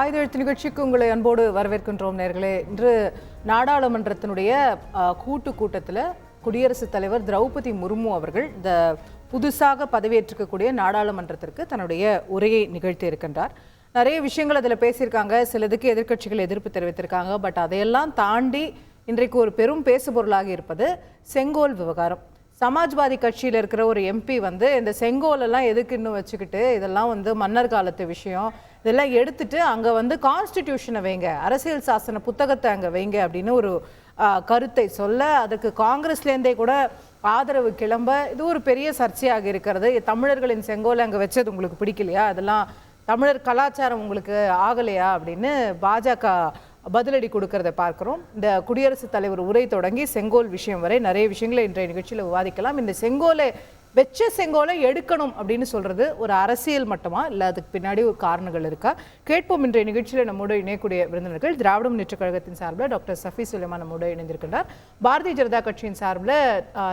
ஆயுத எழுத்து நிகழ்ச்சிக்கு உங்களை அன்போடு வரவேற்கின்றோம் நேர்களே. இன்று நாடாளுமன்றத்தினுடைய கூட்டத்தில் குடியரசுத் தலைவர் திரௌபதி முர்மு அவர்கள் இந்த புதுசாக பதவியேற்றிருக்கக்கூடிய நாடாளுமன்றத்திற்கு தன்னுடைய உரையை நிகழ்த்தி இருக்கின்றார். நிறைய விஷயங்கள் அதில் பேசியிருக்காங்க, சிலதுக்கு எதிர்க்கட்சிகள் எதிர்ப்பு தெரிவித்திருக்காங்க. பட் அதையெல்லாம் தாண்டி இன்றைக்கு ஒரு பெரும் பேசுபொருளாக இருப்பது செங்கோல் விவகாரம். சமாஜ்வாதி கட்சியில் இருக்கிற ஒரு எம்பி இந்த செங்கோலெல்லாம் எதுக்கு இன்னும் வச்சுக்கிட்டு, இதெல்லாம் மன்னர் காலத்து விஷயம், இதெல்லாம் எடுத்துட்டு அங்கே கான்ஸ்டிடியூஷனை வைங்க, அரசியல் சாசன புத்தகத்தை அங்கே வைங்க அப்படின்னு ஒரு கருத்தை சொல்ல, அதுக்கு காங்கிரஸ்லேருந்தே கூட ஆதரவு கிளம்ப இது ஒரு பெரிய சர்ச்சையாக இருக்கிறது. தமிழர்களின் செங்கோலை அங்கே வச்சது உங்களுக்கு பிடிக்கலையா, அதெல்லாம் தமிழர் கலாச்சாரம் உங்களுக்கு ஆகலையா அப்படின்னு பாஜக பதிலடி கொடுக்கறத பார்க்கிறோம். இந்த குடியரசுத் தலைவர் உரை தொடங்கி செங்கோல் விஷயம் வரை நிறைய விஷயங்களை இன்றைய நிகழ்ச்சியில் விவாதிக்கலாம். இந்த செங்கோலை வெச்ச செங்கோலை எடுக்கணும் அப்படின்னு சொல்றது ஒரு அரசியல் மட்டமா, இல்லை அதுக்கு பின்னாடி ஒரு காரணங்கள் இருக்கா? கேட்போம். இன்றைய நிகழ்ச்சியில் நம்மோடு இணையக்கூடிய விருந்தினர்கள் திராவிட முன்னேற்ற கழகத்தின் சார்பில் டாக்டர் சஃபி சுலைமான் நம்மோடு இணைந்திருக்கின்றார். பாரதிய ஜனதா கட்சியின் சார்பில்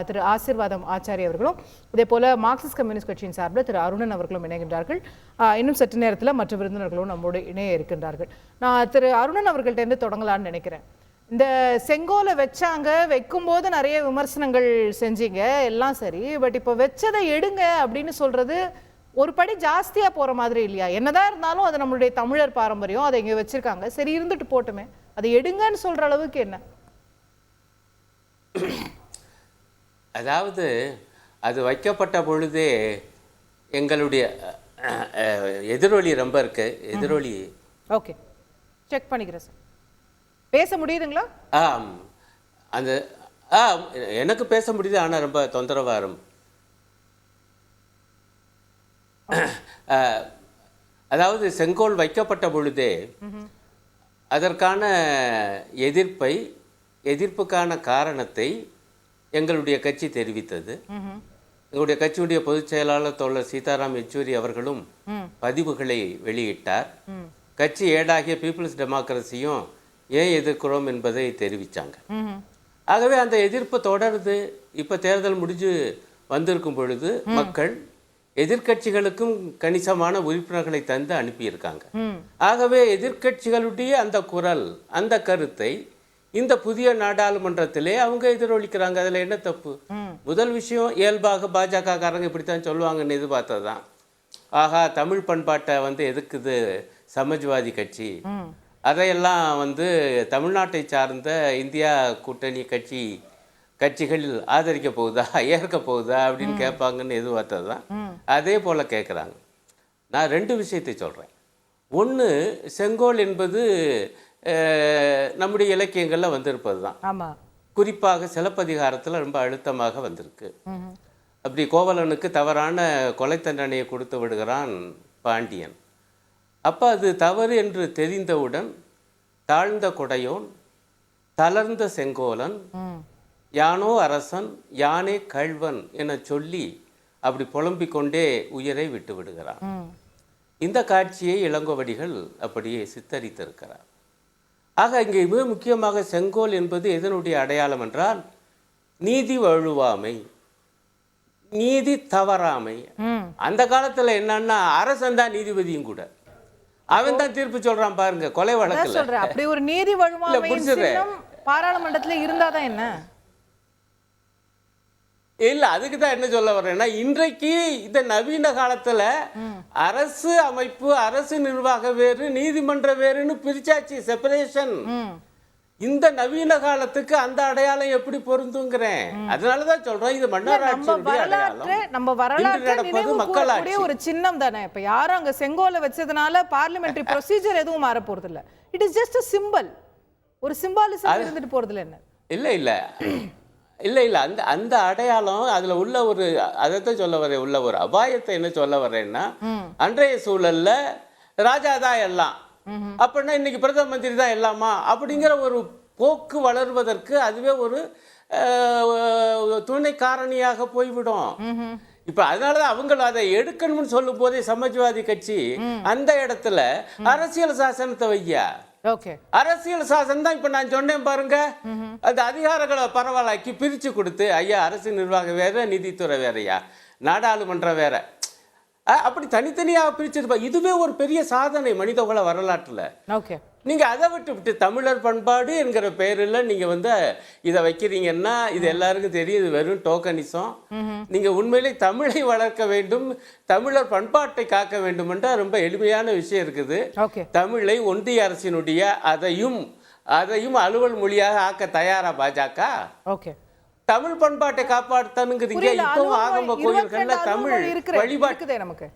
திரு ஆசீர்வாதம் ஆச்சாரி அவர்களும், இதே போல மார்க்சிஸ்ட் கம்யூனிஸ்ட் கட்சியின் சார்பில் திரு அருணன் அவர்களும் இணைகின்றார்கள். இன்னும் சற்று நேரத்தில் மற்ற விருந்தினர்களும் நம்மோடு இணைய இருக்கின்றார்கள். நான் திரு அருணன் அவர்கள்ட்ட தொடங்கலான்னு நினைக்கிறேன். இந்த செங்கோலை வச்சாங்க, வைக்கும்போது நிறைய விமர்சனங்கள் செஞ்சீங்க, எல்லாம் சரி. பட் இப்போ வச்சதை எடுங்க அப்படின்னு சொல்றது ஒரு படி ஜாஸ்தியா போற மாதிரி இல்லையா? என்னதான் இருந்தாலும் அது நம்மளுடைய தமிழர் பாரம்பரியம், அதை இங்க வச்சிருக்காங்க, சரி இருந்துட்டு போட்டுமே, அதை எடுங்கன்னு சொல்ற அளவுக்கு என்ன? அதாவது அது வைக்கப்பட்ட பொழுதே எங்களுடைய எதிரொலி ரொம்ப இருக்கு. எதிரொலி ஓகே, செக் பண்ணிக்கிறேன் சார். பேச முடியுதுங்களா? அந்த எனக்கு பேச முடியுது, ஆனால் ரொம்ப தொந்தரவா இருக்கும். அதாவது செங்கோல் வைக்கப்பட்ட பொழுதே அதற்கான எதிர்ப்புக்கான காரணத்தை எங்களுடைய கட்சி தெரிவித்தது. எங்களுடைய கட்சியுடைய பொதுச் செயலாளர் தோழர் சீதாராம் யெச்சூரி அவர்களும் பதிவுகளை வெளியிட்டார். கட்சி ஏடாகிய பீப்புள்ஸ் டெமோக்ரஸியும் ஏன் எதிர்க்கிறோம் என்பதை தெரிவித்தாங்க. ஆகவே அந்த எதிர்ப்பு தொடருது. இப்போ தேர்தல் முடிஞ்சு வந்திருக்கும் பொழுது மக்கள் எதிர்கட்சிகளுக்கும் கணிசமான உறுப்பினர்களை தந்து அனுப்பியிருக்காங்க. ஆகவே எதிர்கட்சிகளுடைய அந்த குரல், அந்த கருத்தை இந்த புதிய நாடாளுமன்றத்திலே அவங்க எதிரொலிக்கிறாங்க. அதில் என்ன தப்பு? முதல் விஷயம், இயல்பாக பாஜக காரங்க இப்படித்தான் சொல்லுவாங்கன்னு எதிர்பார்த்ததுதான். ஆகா, தமிழ் பண்பாட்டை எதுக்குது சமாஜ்வாதி கட்சி, அதையெல்லாம் தமிழ்நாட்டை சார்ந்த இந்தியா கூட்டணி கட்சிகள் ஆதரிக்க போகுதா, ஏற்க போகுதா அப்படின்னு கேட்பாங்கன்னு எதிர்பார்த்தது தான். அதே போல் கேட்குறாங்க. நான் ரெண்டு விஷயத்தை சொல்கிறேன். ஒன்று, செங்கோல் என்பது நம்முடைய இலக்கியங்களில் வந்திருப்பது தான். குறிப்பாக சிலப்பதிகாரத்தில் ரொம்ப அழுத்தமாக வந்திருக்கு. அப்படி கோவலனுக்கு தவறான கொலை தண்டனையை கொடுத்து விடுகிறான் பாண்டியன். அப்போ அது தவறு என்று தெரிந்தவுடன் தாழ்ந்த கொடையோன், தளர்ந்த செங்கோலன், யானோ அரசன் யானே கள்வன் என சொல்லி அப்படி புலம்பிக் கொண்டே உயிரை விட்டு விடுகிறான். இந்த காட்சியை இளங்கோவடிகள் அப்படியே சித்தரித்திருக்கிறார். ஆக இங்கே மிக முக்கியமாக செங்கோல் என்பது எதனுடைய அடையாளம் என்றால் நீதி வழுவாமை, நீதி தவறாமை. அந்த காலத்தில் என்னன்னா அரசன் தான் நீதிபதியும் கூட, அவன் தான் தீர்ப்பு சொல்றான் பாருங்க கொலை வழக்குல. அப்படி ஒரு நீதி வழுவாமை பாராளுமன்றத்துல இருந்தாதான் என்ன இல்ல, அதுக்கு தான் என்ன சொல்ல வர்றேன்னா, இன்றைக்கு இந்த நவீன காலத்துல அரசு அமைப்பு, அரசு நிர்வாக வேறு, நீதிமன்ற வேறுன்னு பிரிச்சாச்சு, செப்பரேஷன். இந்த நவீன காலத்துக்கு அந்த அடையாளம் எப்படி பொருந்துங்கிறேன். அதனாலதான் சொல்றோம், இது மன்னராட்சியுடைய அடையாளம். நம்ம வரலாற்று மக்களாட்சி ஒரு சின்னம் தானே. இப்ப யாரும் அங்க செங்கோலை வச்சதுனால பார்லிமெண்டரி ப்ரொசீஜர் எதுவும் மாற போறது இல்ல. It is just a symbol, ஒரு சிம்பாலிசம் இருந்துட்டு போறதுல என்ன? இல்ல அந்த அடையாளம் அதுல உள்ள ஒரு, அதைத்தான் சொல்ல வரேன், உள்ள ஒரு அபாயத்தை என்ன சொல்ல வரேன்னா, அன்றைய சூழல்ல ராஜா தான் எல்லாம், அப்படின்னா இன்னைக்கு பிரதம மந்திரி தான் எல்லாமா அப்படிங்கிற ஒரு போக்கு வளர்வதற்கு அதுவே ஒரு துணை காரணியாக போய்விடும். இப்ப அதனாலதான் அவங்க அதை எடுக்கணும்னு சொல்லும் போதே சமாஜ்வாதி கட்சி அந்த இடத்துல அரசியல் சாசனத்தை வையா, அரசியல் சாசனம் தான் இப்ப நான் சொன்னேன் பாருங்க, அந்த அதிகாரங்களை பரவலாக்கி பிரிச்சு கொடுத்து, ஐயா அரசு நிர்வாகம் வேற, நீதித்துறை வேறையா, நாடாளுமன்றம் வேற, அப்படி தனித்தனியாக பிரிச்சிருப்பா. இதுவே ஒரு பெரிய சாதனை மனிதகுல வரலாற்றுல. ஓகே, நீங்க அதை விட்டு தமிழர் பண்பாடு என்கிற பெயரில் நீங்க வந்து இதை வைக்கிறீங்கன்னா இது எல்லாருக்கும் தெரியும், இது வெறும் டோக்கனிசம். நீங்க உண்மையிலே தமிழை வளர்க்க வேண்டும், தமிழர் பண்பாட்டை காக்க வேண்டும் என்ற ரொம்ப எளிமையான விஷயம் இருக்குது. ஓகே, தமிழை ஒன்றிய அரசினுடைய அதையும் அலுவல் மொழியாக ஆக்க தயாரா பாஜக? ஓகே. தமிழ் பண்பாட்டை காப்பாற்றணுங்கிறீங்க. இப்பவும் ஆகம கோயில்கள்ல தமிழ் வழிபாட்டு நமக்கு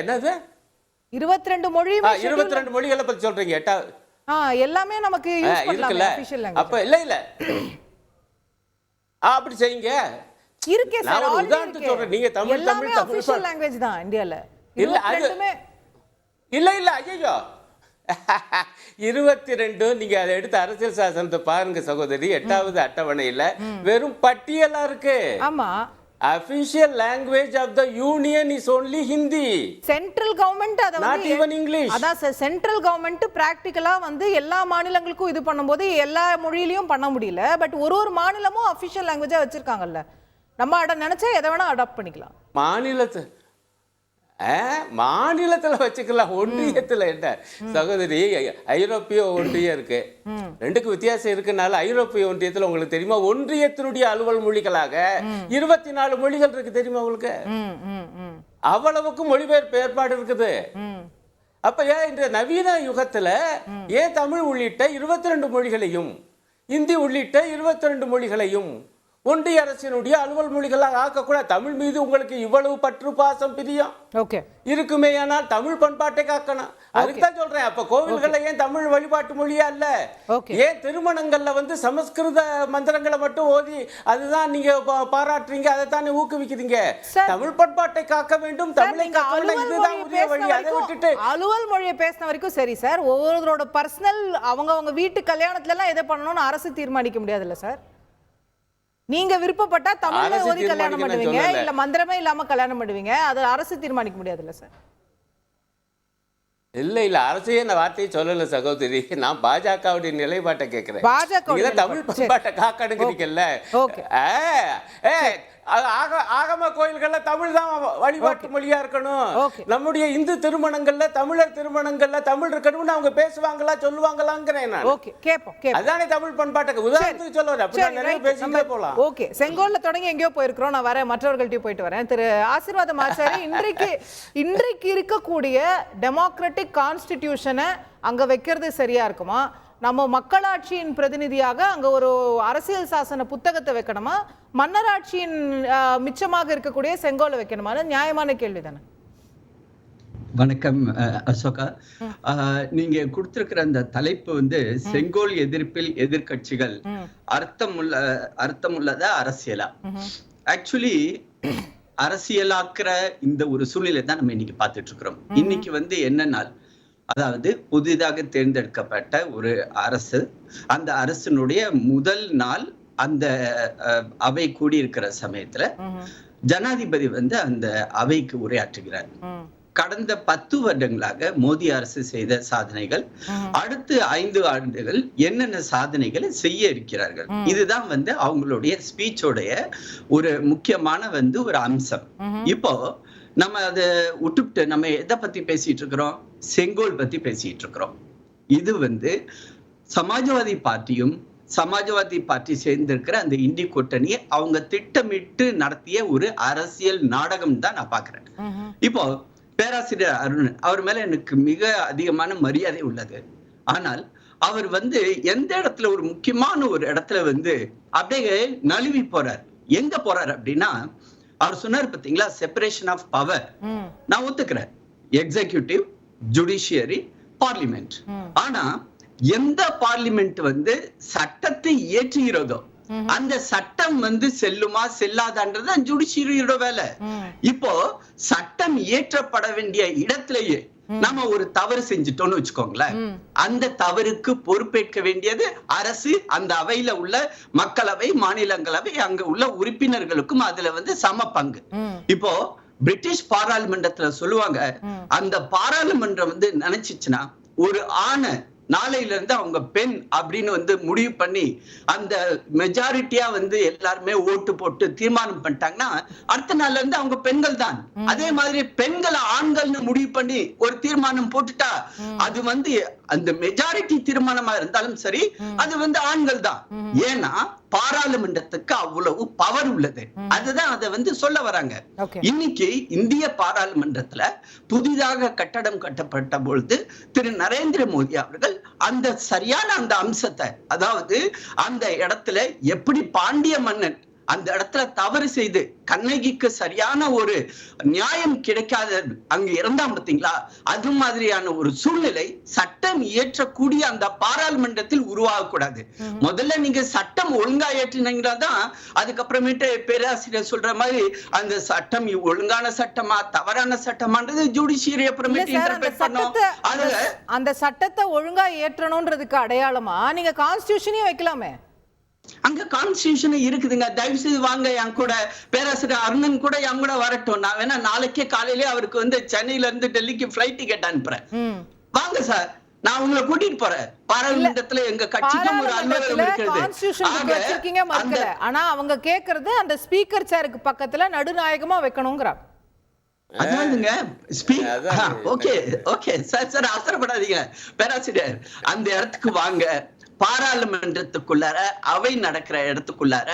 என்னது 22 மொழி 22 மொழிகளை பத்தி சொல்றீங்க. எல்லாமே நமக்கு யூஸ் இருக்குல்ல. அப்ப இல்ல அப்படி செய்யுங்க. இருக்கே சார், நான் உதாரணத்துக்கு சொல்றேன். நீங்க தமிழ் ஆபீஷியல் லாங்குவேஜ் தான் இந்தியால. இல்ல ஐயோ 22 நீங்க அதை எடுத்து அரசியல் சாசனத்தை பாருங்க சகோதரி. 8வது அட்டவணையில வெறும் பட்டியலா இருக்கு. ஆமா, official language of the union is only Hindi. Central government அத not even English. அதான் சார், சென்ட்ரல் கவர்மெண்ட் பிராக்டிகலா வந்து எல்லா மாநிலங்களுக்கும் இது பண்ணும்போது எல்லா மொழியிலயும் பண்ண முடியல. பட் ஒரு மாநிலமும் அபிஷியல் லாங்குவேஜா வச்சிருக்காங்கல்ல. நம்ம நினைச்சா எதை வேணா அடாப்ட் பண்ணிக்கலாம். மாநிலத்துல வச்சுக்கலாம், ஒன்றியத்துல என்ன சகோதரி? ஐரோப்பிய ஒன்றியம் இருக்கு, ரெண்டுக்கு வித்தியாசம் இருக்குனால ஐரோப்பிய ஒன்றியத்துல உங்களுக்கு தெரியுமா ஒன்றியத்தினுடைய அலுவல் மொழிகளாக 24 மொழிகள் இருக்கு தெரியுமா உங்களுக்கு? அவ்வளவுக்கு மொழிபெயர்ப்பு ஏற்பாடு இருக்குது. அப்ப ஏன் இந்த நவீன யுகத்துல ஏன் தமிழ் உள்ளிட்ட 22 மொழிகளையும் இந்தி உள்ளிட்ட 22 மொழிகளையும் ஒன்றிய அரசினுடைய அலுவல் மொழிகளாக ஆக்கக்கூடாது? தமிழ் மீது உங்களுக்கு இவ்வளவு பற்று பாசம் பிரியம் இருக்குமே, ஆனால் தமிழ் பண்பாட்டை காக்கணும். அதுக்குதான் சொல்றேன். அப்ப கோவில்கள்ல ஏன் தமிழ் வழிபாட்டு மொழியா இல்ல? ஏன் திருமணங்கள்ல வந்து சமஸ்கிருத மந்திரங்களை மட்டும் ஓதி அதுதான் நீங்க பாராட்டுறீங்க, அதை தானே ஊக்குவிக்கிறீங்க? தமிழ் பண்பாட்டை காக்க வேண்டும், தமிழை இதுதான் உரிய வழி. அதை விட்டுட்டு அலுவல் மொழியை பேசின வரைக்கும் சரி சார். ஒவ்வொருவரோட பர்சனல் அவங்க வீட்டு கல்யாணத்துல எல்லாம் எதை பண்ணணும்னு அரசு தீர்மானிக்க முடியாதுல்ல சார்? நீங்க விருப்பப்பட்டா தமிழ்ல ஓதி கல்யாணம் பண்ணுவீங்க, இல்ல மந்திரமே இல்லாம கல்யாணம் பண்ணுவீங்க. அது அரசு தீர்மானிக்க முடியாதுல்ல சார்? இல்ல அரசையே நான் வார்த்தையை சொல்லல சகோதரி. நான் பாஜகவுடைய நிலைப்பாட்டை கேட்கிறேன். பாஜக தமிழ் பண்பாட்டை காக்கணுங்கிறீங்கல்ல. ஆகம கோயில்கள்ல தமிழ் தான் வழிபாட்டு மொழியா இருக்கணும். நம்முடைய இந்து திருமணங்கள்ல தமிழர் திருமணங்கள்ல தமிழ் இருக்கணும்னு அவங்க பேசுவாங்களா சொல்லுவாங்களாங்கிறேன் நான். அதானே தமிழ் பண்பாட்டுக்கு உதாரணத்துக்கு சொல்லுவாரு. அப்படி நிறைய பேசிட்டே போலாம். ஓகே, செங்கோல்ல தொடங்கி எங்கேயோ போயிருக்கிறோம். நான் வரேன், மற்றவர்கள்ட்டையும் போயிட்டு வரேன். திரு ஆசீர்வாதம் ஆச்சாரி, இன்றைக்கு இருக்கக்கூடிய டெமோக்ராட்டிக் கான்ஸ்டிடியூஷனை அங்க வைக்கிறது சரியா இருக்குமா? நம்ம மக்களாட்சியின் பிரதிநிதியாக அங்க ஒரு அரசியல் சாசன புத்தகத்தை வைக்கணுமா? மன்னராட்சியின் மிச்சமாக இருக்கக்கூடிய செங்கோலை வைக்கணுமா? நியாயமான கேள்வி தானே. வணக்கம் அசோகா. நீங்க கொடுத்திருக்கிற அந்த தலைப்பு வந்து செங்கோல் எதிர்ப்பில் எதிர்கட்சிகள் அர்த்தமுள்ளதா அரசியலா? ஆக்சுவலி அரசியலாக்குற இந்த ஒரு சூழ்நிலை தான் நம்ம இன்னைக்கு பார்த்துட்டு இருக்கிறோம். இன்னைக்கு வந்து என்ன நாள், அதாவது புதிதாக தேர்ந்தெடுக்கப்பட்ட ஒரு அரசு, அந்த அரசினுடைய முதல் நாள் அந்த அவை கூடியிருக்கிற சமயத்துல ஜனாதிபதி வந்து அந்த அவைக்கு உரையாற்றுகிறார். கடந்த 10 வருடங்களாக மோடி அரசு செய்த சாதனைகள், அடுத்து 5 ஆண்டுகள் என்னென்ன சாதனைகளை செய்ய இருக்கிறார்கள், இதுதான் வந்து அவங்களுடைய ஸ்பீச்சோடைய ஒரு முக்கியமான வந்து ஒரு அம்சம். இப்போ நம்ம அதை விட்டுவிட்டு நம்ம எதை பத்தி பேசிட்டு இருக்கிறோம்? செங்கோல் பத்தி பேசிட்டு இருக்கிறோம். இது வந்து சமாஜ்வாதி பார்ட்டி சேர்ந்திருக்கிற அந்த இந்தி கூட்டணியை அவங்க திட்டமிட்டு நடத்திய ஒரு அரசியல் நாடகம் தான் நான் பாக்குறேன். இப்போ பேராசிரியர் அருண் அவர் மேல எனக்கு மிக அதிகமான மரியாதை உள்ளது. ஆனால் அவர் வந்து எந்த இடத்துல ஒரு முக்கியமான ஒரு இடத்துல வந்து அப்படியே நழுவி போறார். எங்க போறார் அப்படின்னா, அவர் சொன்னார் பாத்தீங்களா, செப்பரேஷன் ஆஃப் பவர். நான் ஒத்துக்கிறேன், எக்ஸிகியூட்டிவ், ஜுடிஷியரி, பார்லிமெண்ட். ஆனா எந்த பார்லிமெண்ட் வந்து சட்டத்தை இயற்றுகிறதோ அந்த சட்டம் வந்து செல்லுமா செல்லாதான்றது ஜுடிஷியரியோட வேலை. இப்போ சட்டம் இயற்றப்பட வேண்டிய இடத்திலேயே நம்ம ஒரு தவறு செஞ்சிட்டோம்னு வச்சுக்கோங்களேன், அந்த தவறுக்கு பொறுப்பேற்க வேண்டியது அரசு, அந்த அவையில உள்ள மக்களவை, மாநிலங்களவை, அங்க உள்ள உறுப்பினர்களுக்கும் அதுல வந்து சம பங்கு. இப்போ பிரிட்டிஷ் பாராளுமன்றத்துல சொல்லுவாங்க, அந்த பாராளுமன்றம் வந்து நினைச்சிச்சுன்னா ஒரு ஆணை நாளையில இருந்து அவங்க பெண் அப்படின்னு வந்து முடிவு பண்ணி அந்த மெஜாரிட்டியா வந்து எல்லாருமே ஓட்டு போட்டு தீர்மானம் பண்ணிட்டாங்கன்னா அடுத்த நாள்ல இருந்து அவங்க பெண்கள் தான். அதே மாதிரி பெண்களை ஆண்கள்னு முடிவு பண்ணி ஒரு தீர்மானம் போட்டுட்டா அது வந்து அந்த மெஜாரிட்டி தீர்மானமா இருந்தாலும் சரி அது வந்து ஆண்கள் தான். ஏன்னா பாராளுமன்றத்துக்கு அவ்வளவு பவர் உள்ளது. அதுதான் அதை வந்து சொல்ல வராங்க. இன்னைக்கு இந்திய பாராளுமன்றத்துல புதிதாக கட்டடம் கட்டப்பட்ட பொழுது திரு நரேந்திர மோடி அவர்கள் அந்த சரியான அந்த அம்சத்தை, அதாவது அந்த இடத்துல எப்படி பாண்டிய மன்னன் அந்த இடத்துல தவறு செய்து கண்ணகிக்கு சரியான ஒரு நியாயம் கிடைக்காத அங்க இருந்தான் பாத்தீங்களா, அது மாதிரியான ஒரு சூழ்நிலை சட்டம் இயற்றக்கூடிய அந்த பாராளுமன்றத்தில் உருவாகக்கூடாது. முதல்ல நீங்க சட்டம் ஒழுங்கா ஏற்றினீங்கன்னா தான் அதுக்கப்புறமேட்டு பேராசிரியர் சொல்ற மாதிரி அந்த சட்டம் ஒழுங்கான சட்டமா தவறான சட்டமான்றது ஜுடிஷியரி அப்புறமேட்டு இன்டர்பிரட் பண்ணோம். அதுல அந்த சட்டத்தை ஒழுங்கா ஏற்றணும்ன்றதுக்கு அடையாளமா நீங்க கான்ஸ்டிடியூஷனையும் வைக்கலாமே. அங்க கான்ஸ்டிடியூஷன் இருக்குதுங்க. தயவு செய்து வாங்க என் கூட, பேராசிரியர் அருணன் கூட என் கூட வரட்டும். நான் வேணா நாளைக்கே காலையிலே அவருக்கு வந்து சென்னையில இருந்து டெல்லிக்கு ஃபிளைட் டிக்கெட் அனுப்புறேன். வாங்க சார், நான் உங்களை கூட்டிட்டு போறேன். பாராளுமன்றத்துல எங்க கட்சிக்கும் ஒரு அலுவலகம் இருக்குது. ஆனா அவங்க கேக்குறது அந்த ஸ்பீக்கர் சேருக்கு பக்கத்துல நடுநாயகமா வைக்கணும்ங்கறாங்க. அதாவதுங்க ஓகே ஓகே சார் சார் அவசரப்படாதீங்க பேராசிரியர். அந்த இடத்துக்கு வாங்க, பாராளுமன்றத்துக்குள்ளார அவை நடக்கிற இடத்துக்குள்ளார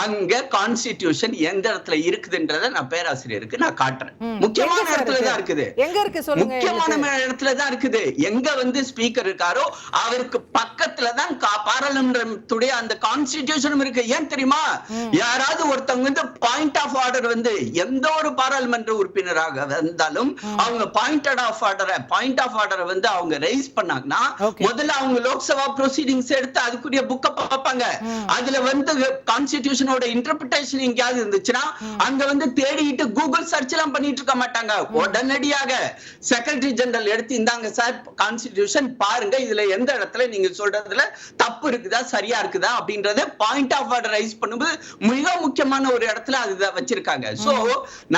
அங்க கான்ஸ்டிடியூஷன் எந்த இடத்துல இருக்குதுன்றத நான் பேராசிரியருக்கு நான் காட்டுறேன். முக்கியமான இடத்துலதான் இருக்குது. எங்க இருக்கு சொல்லுங்க. முக்கியமான இடத்துலதான் இருக்குது. எங்க வந்து ஸ்பீக்கர் இருக்காரோ அவருக்கு பக்கத்துலதான் பாராளுமன்றத்துடைய அந்த கான்ஸ்டிடியூஷனும் இருக்கு. ஏன் தெரியுமா, யாராவது ஒருத்தவங்க வந்து பாயிண்ட் ஆஃப் ஆர்டர் வந்து எந்த ஒரு பாராளுமன்ற உறுப்பினராக இருந்தாலும் அவங்க பாயிண்ட் ஆஃப் ஆர்டரை வந்து அவங்க ரைஸ் பண்ணாங்கன்னா முதல்ல அவங்க லோக்சபா ப்ரொசீடிங்ஸ் எடுத்து அதுக்குரிய புக்க பார்ப்பாங்க. அதுல வந்து கான்ஸ்டிடியூஷனோட இன்டர்பிரேஷன் எங்கயாவது இருந்துச்சுன்னா அங்க வந்து தேடிட்டு கூகுள் சர்ச் எல்லாம் பண்ணிட்டு இருக்க மாட்டாங்க. உடனடியாக செக்ரட்டரி ஜெனரல் எடுத்து இந்தாங்க சார் கான்ஸ்டிடியூஷன் பாருங்க, இதுல எந்த இடத்துல நீங்க சொல்றதுல தப்பு இருக்குதா சரியா இருக்குதா அப்படின்றத பாயிண்ட் ஆஃப் ஆர்டர் ரைஸ் பண்ணும்போது மிக முக்கியமான ஒரு இடத்துல அதுதான் வச்சிருக்காங்க. சோ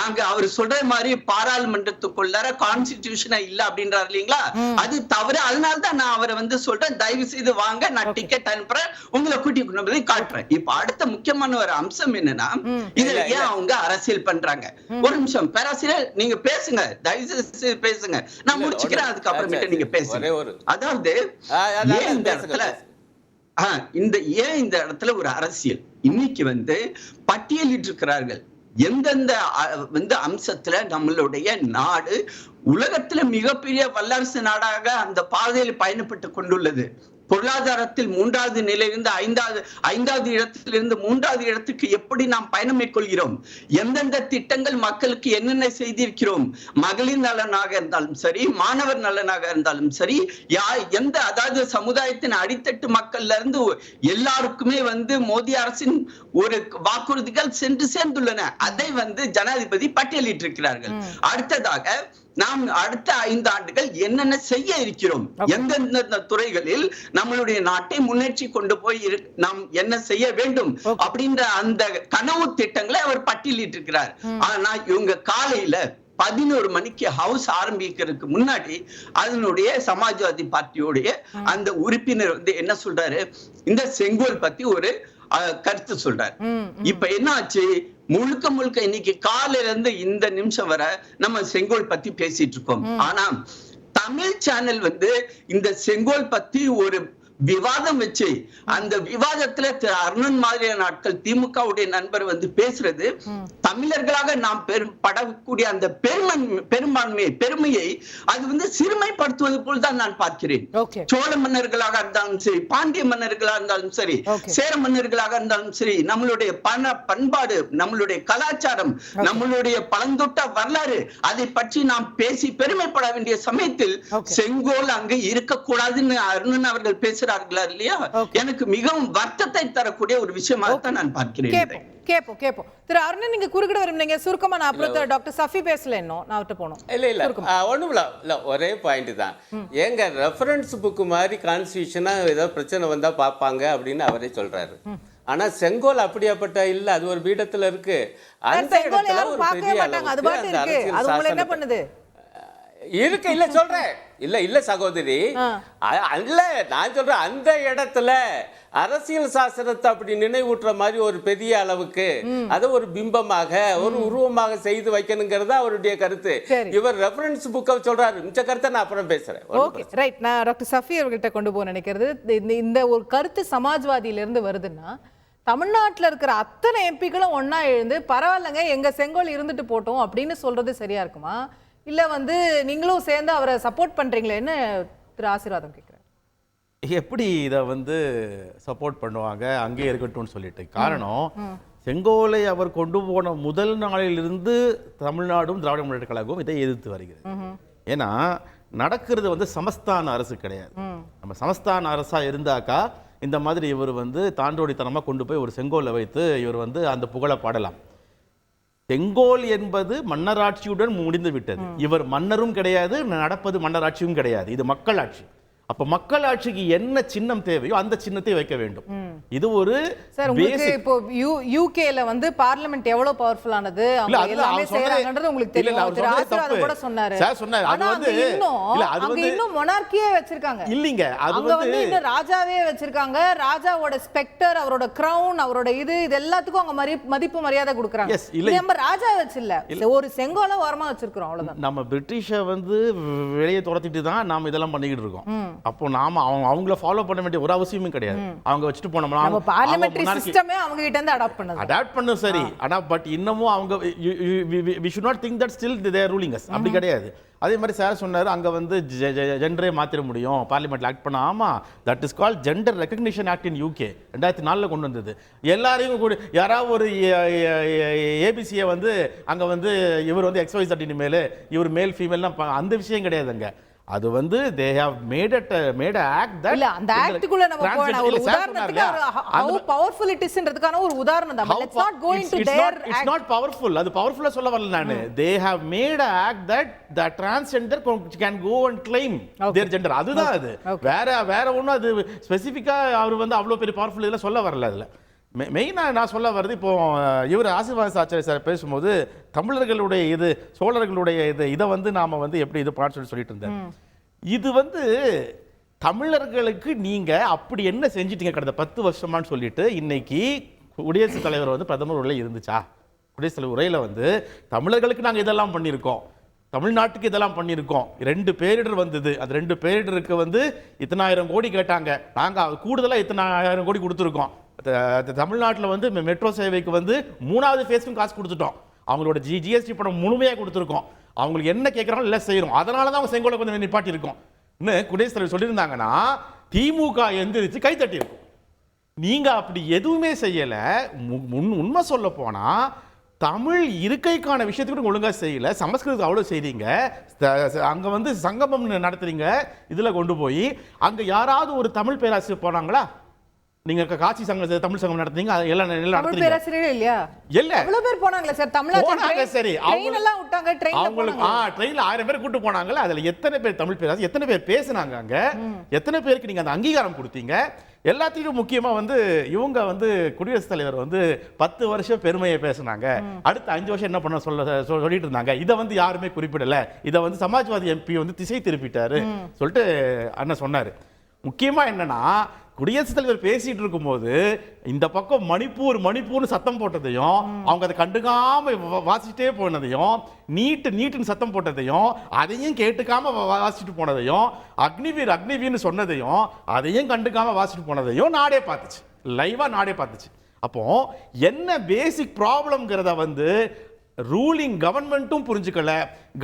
நாங்க அவர் சொல்ற மாதிரி பாராளுமன்றத்துக்குள்ளார கான்ஸ்டிடியூஷன் இல்ல அப்படின்றாரு இல்லீங்களா, அது தவறு. அதனாலதான் நான் அவரை வந்து சொல்றேன், தயவு செய்து வாங்க, நான் டிக்கெட் அனுப்புறேன், உங்களை கூட்டி கொண்டு போய் காட்டுறேன். இப்ப அடுத்த முக்கியமான ஒரு அம்சம் என்னன்னா, இதுல ஏன் அவங்க அரசியல் பண்றாங்க. ஒரு நிமிஷம் பேராசிரியர் நீங்க பேசுங்க, தயவு செய்து பேசுங்க, நான் முடிச்சுக்கிறேன், அதுக்கப்புறமேட்டு நீங்க பேசுங்க. அதாவது ஏன் இந்த இடத்துல ஏன் இந்த இடத்துல ஒரு அரசியல் இன்னைக்கு வந்து பட்டியலிட்டு இருக்கிறார்கள். எந்தெந்த வந்து அம்சத்துல நம்மளுடைய நாடு உலகத்துல மிகப்பெரிய வல்லரசு நாடாக அந்த பாதையில் பயணப்பட்டு கொண்டுள்ளது. பொருளாதாரத்தில் 3வது நிலையிலிருந்து 5வது இடத்திலிருந்து 3வது இடத்துக்கு எப்படி நாம் பயணம் மேற்கொள்கிறோம், எந்தெந்த திட்டங்கள் மக்களுக்கு என்னென்ன செய்திருக்கிறோம், மகளிர் நலனாக இருந்தாலும் சரி, மாணவர் நலனாக இருந்தாலும் சரி, எந்த அதாவது சமுதாயத்தின் அடித்தட்டு மக்கள்ல இருந்து எல்லாருக்குமே வந்து மோடி அரசின் ஒரு வாக்குறுதிகள் சென்று சேர்ந்துள்ளன. அதை வந்து ஜனாதிபதி பட்டியலிட்டு இருக்கிறார்கள். அடுத்ததாக நாம் அடுத்த 5 ஆண்டுகள் என்னென்ன செய்ய இருக்கிறோம், எந்தெந்த துறைகளில் நம்மளுடைய நாட்டை முன்னேற்றி கொண்டு போய் நாம் என்ன செய்ய வேண்டும் அப்படின்ற அந்த கனவு திட்டங்களை அவர் பட்டியலிட்டு இருக்கிறார். ஆனா இவங்க காலையில 11 மணிக்கு ஹவுஸ் ஆரம்பிக்கிறதுக்கு முன்னாடி அதனுடைய சமாஜ்வாதி பார்ட்டியோடைய அந்த உறுப்பினர் வந்து என்ன சொல்றாரு, இந்த செங்கோல் பத்தி ஒரு கருத்து சொல்றாரு. இப்ப என்ன ஆச்சு, முழுக்க முழுக்க இன்னைக்கு காலையில இருந்து இந்த நிமிஷம் வரை நம்ம செங்கோல் பத்தி பேசிட்டு இருக்கோம். ஆனா தமிழ் சேனல் வந்து இந்த செங்கோல் பத்தி ஒரு விவாதம் வச்சு அந்த விவாதத்துல திரு அருணன் மாதிரியான ஆட்கள் திமுகவுடைய நண்பர் வந்து பேசுறது தமிழர்களாக நாம் படக்கூடிய அந்த பெருமையை அது வந்து சிறுமைப்படுத்துவது போல் தான் நான் பார்க்கிறேன். சோழ மன்னர்களாக இருந்தாலும் சரி, பாண்டிய மன்னர்களாக இருந்தாலும் சரி, சேர மன்னர்களாக இருந்தாலும் சரி, நம்மளுடைய பண்பாடு, நம்மளுடைய கலாச்சாரம், நம்மளுடைய பழந்தொட்ட வரலாறு, அதை பற்றி நாம் பேசி பெருமைப்பட வேண்டிய சமயத்தில் செங்கோல் அங்கு இருக்கக்கூடாதுன்னு அருணன் அவர்கள் பேசுறார்களா இல்லையா, எனக்கு மிகவும் வருத்தத்தை தரக்கூடிய ஒரு விஷயமாக நான் பார்க்கிறேன். கேப்போம் திரு அருணன், நீங்க குறுக்கிட விரும்புறீங்க, சுருக்கமா நான் அப்புறம் டாக்டர் சஃபி பேசல, இன்னும் நான் அவர்கிட்ட போனோம். இல்ல ஒண்ணுமில்ல, ஒரே பாயிண்ட் தான். எங்க ரெஃபரன்ஸ் புக் மாதிரி கான்ஸ்டிடியூஷனா ஏதாவது பிரச்சனை வந்தா பாப்பாங்க அப்படின்னு அவரே சொல்றாரு. ஆனா செங்கோல் அப்படியாப்பட்ட இல்ல, அது ஒரு பீடத்துல இருக்கு. அந்த இடத்துல ஒரு பெரிய அளவுக்கு அது என்ன பண்ணுது இருக்கு. இல்ல சொல்றேன், இல்ல சகோதரி, அல்ல நான் சொல்றேன், அந்த இடத்துல அரசியல் சாசனத்தை அப்படி நினைவூட்டுற மாதிரி ஒரு பெரிய அளவுக்கு அதை ஒரு பிம்பமாக ஒரு உருவமாக செய்து வைக்கணுங்கிறது அவருடைய கருத்து. இவர் ரெஃபரன்ஸ் புக்கை சொல்றாரு. மிச்ச கருத்தை நான் அப்புறம் பேசுறேன். Okay right. நான் டாக்டர் சஃபி அவர்கிட்ட கொண்டு போக நினைக்கிறது, இந்த ஒரு கருத்து சமாஜ்வாதியிலிருந்து வருதுன்னா தமிழ்நாட்டில் இருக்கிற அத்தனை எம்பிக்களும் ஒன்னா எழுந்து பரவாயில்லைங்க எங்க செங்கோல் இருந்துட்டு போட்டோம் அப்படின்னு சொல்றது சரியா இருக்குமா, இல்ல வந்து நீங்களும் சேர்ந்து அவரை சப்போர்ட் பண்றீங்களேன்னு திரு ஆசீர்வாதம் கேட்கிறேன். எப்படி இதை வந்து சப்போர்ட் பண்ணுவாங்க அங்கே இருக்கட்டும்னு சொல்லிட்டு? காரணம், செங்கோலை அவர் கொண்டு போன முதல் நாளிலிருந்து தமிழ்நாடும் திராவிட முன்னேற்ற கழகமும் இதை எதிர்த்து வருகிறது. ஏன்னா நடக்கிறது வந்து சமஸ்தான அரசு கிடையாது. நம்ம சமஸ்தான அரசா இருந்தாக்கா இந்த மாதிரி இவர் வந்து தாண்டோடித்தனமாக கொண்டு போய் ஒரு செங்கோலை வைத்து இவர் வந்து அந்த புகழை பாடலாம். செங்கோல் என்பது மன்னராட்சியுடன் முடிந்து விட்டது. இவர் மன்னரும் கிடையாது, நடப்பது மன்னராட்சியும் கிடையாது. இது மக்களாட்சி. அப்ப மக்களாட்சிக்கு என்ன சின்னம் தேவையோ அந்த சின்னத்தை வைக்க வேண்டும். இது ஒரு சார், உங்களுக்கு இப்போ யூகேல வந்து பார்லிமென்ட் எவ்வளவு பவர்ஃபுல் ஆனது, அவங்க எல்லாமே செய்றாங்கன்றது உங்களுக்கு தெரியும். திரு ஆசீர்வாதம் கூட சொன்னாரு. சார் சொன்னாரு அது வந்து இல்ல அது வந்து இன்னும் மொனார்க்கியே வச்சிருக்காங்க. இல்லங்க, அது வந்து இன்னும் ராஜாவே வச்சிருக்காங்க. ராஜாவோட ஸ்பெக்டர், அவரோட கிரவுன், அவரோட இது எல்லாத்துக்கும் அவங்க மதிப்பு மரியாதை கொடுக்கறாங்க. நம்ம ராஜா வச்சில்ல, ஒரு செங்கோலை ஓரமா வச்சிருக்கோம், அவ்வளவுதான். நம்ம பிரிட்டிஷை வந்து வெளியே துரத்திட்டு தான் நாம இதெல்லாம் பண்ணிக்கிட்டு இருக்கோம். அப்போ நாம அவங்கள ஃபாலோ பண்ண வேண்டிய ஒரு அவசியமும் கிடையாது. அவங்க வச்சுட்டு போனோம்னா நம்ம பார்லிமெண்டரி சிஸ்டமே அவங்க கிட்ட இருந்து அடாப்ட் பண்ணது சரி. ஆனா பட் இன்னமும் அவங்க we should not think that still they are ruling us. அப்படி கிடையாது. அதே மாதிரி சார் சொன்னாரு அங்க வந்து ஜெண்டரே மாத்திர முடியும் பார்லிமெண்ட்ல ஆக்ட் பண்ண. ஆமா, that is called gender recognition act in UK 2004 கொண்டு வந்தது. எல்லாரையும் கூட யாராவது ஒரு ஏபிசியை வந்து அங்க வந்து இவர் வந்து XYZ மேல இவர் மேல் ஃபீமேல்லாம் அந்த விஷயம் கிடையாதுங்க. அது வந்து they have made a act that இல்ல அந்த ஆக்ட்க்குள்ள நம்ம போறோம். ஒரு உதாரணத்துக்கு how powerful it is ன்றதுக்கான ஒரு உதாரணம் தான். Let's not go into their act. It's not powerful. அது பவர்ஃபுல்லா சொல்ல வரல நானு. They have made a act that the transgender can go and claim their gender. அதுதான் அது. வேற ஒண்ணும் அது ஸ்பெசிஃபிக்கா அவர் வந்து அவ்வளவு பெரிய பவர்ஃபுல் இதெல்லாம் சொல்ல வரல. அதுல மெயினா நான் சொல்ல வருது, இப்போ இவர் ஆசீர்வாத ஆச்சாரிய சார் பேசும்போது தமிழர்களுடைய இது சோழர்களுடைய இதை வந்து நாம வந்து எப்படி இது பாட்டு சொல்லிட்டு இருந்தேன். இது வந்து தமிழர்களுக்கு நீங்க அப்படி என்ன செஞ்சிட்டீங்க கடந்த 10 வருஷமான்னு சொல்லிட்டு இன்னைக்கு குடியரசுத் தலைவர் வந்து பிரதமர் உரையில இருந்துச்சா? குடியரசுத் தலைவர் உரையில வந்து தமிழர்களுக்கு நாங்க இதெல்லாம் பண்ணியிருக்கோம், தமிழ்நாட்டுக்கு இதெல்லாம் பண்ணியிருக்கோம். 2 பேரிடர் வந்தது. அந்த 2 பேரிடருக்கு வந்து 1000 கோடி கேட்டாங்க. நாங்க கூடுதலா 1000 கோடி கொடுத்துருக்கோம். தமிழ்நாட்டில் வந்து மெட்ரோ சேவைக்கு வந்து 3வது ஃபேஸ்க்கும் காசு கொடுத்துட்டோம். அவங்களோட ஜிஎஸ்டி பணம் முழுமையாக கொடுத்துருக்கோம். அவங்களுக்கு என்ன கேட்குறாங்களோ எல்லாம் செய்கிறோம். அதனால தான் அவங்க செங்கோலை கொஞ்சம் நிப்பாட்டி இருக்கோம். இன்னும் குடியரசுத் தலைவர் சொல்லியிருந்தாங்கன்னா திமுக எந்திரிச்சு கைத்தட்டி இருக்கும். நீங்கள் அப்படி எதுவுமே செய்யலை. உண்மை சொல்ல போனால் தமிழ் இருக்கைக்கான விஷயத்துக்கு ஒழுங்காக செய்யலை. சமஸ்கிருதத்துக்கு அவ்வளோ செய்றீங்க. அங்கே வந்து சங்கமம் நடத்துறீங்க. இதில் கொண்டு போய் அங்கே யாராவது ஒரு தமிழ் பேராசிரியர் போனாங்களா? நீங்க காட்சி சங்கம் தமிழ் சங்கம் நடத்துறீங்க, எல்லாம் நடத்துறீங்க. பேராசிரியர் இல்லையா? இல்ல அவ்வளவு பேர் போனாங்களே சார் தமிழ்நாட்டுல. போனாங்க சரி. ட்ரெயின் எல்லாம் விட்டாங்க. அவங்களுக்கு ட்ரெயின்ல 1000 பேர் கூட்டி போனாங்கல. அதுல எத்தனை பேர் தமிழ் பேராசிரியர், எத்தனை பேர் பேசுனாங்க அங்க, எத்தனை பேருக்கு நீங்க அந்த அங்கீகாரம் கொடுத்தீங்க? எல்லாத்தையும் முக்கியமா வந்து இவங்க வந்து குடியரசுத் தலைவர் வந்து 10 வருஷம் பெருமையை பேசினாங்க. அடுத்த 5 வருஷம் என்ன பண்ண சொல்லிட்டு இருந்தாங்க. இதை வந்து யாருமே குறிப்பிடல. இதை வந்து சமாஜ்வாதி எம்பி வந்து திசை திருப்பிட்டாரு சொல்லிட்டு அண்ணன் சொன்னாரு. முக்கியமா என்னன்னா குடியரசுத் தலைவர் பேசிட்டு இருக்கும்போது இந்த பக்கம் மணிப்பூர்னு சத்தம் போட்டதையும் அவங்க அதை கண்டுக்காம வாசிச்சுட்டே போனதையும், நீட்டுன்னு சத்தம் போட்டதையும் அதையும் கேட்டுக்காம வாசிச்சுட்டு போனதையும், அக்னிவீர்னு சொன்னதையும் அதையும் கண்டுக்காம வாசிச்சுட்டு போனதையும் நாடே பார்த்துச்சு. லைவா நாடே பார்த்துச்சு. அப்போ என்ன பேசிக் ப்ராப்ளம்ங்கிறத வந்து ரூலிங் கவர்மெண்ட்டும் புரிஞ்சுக்கல,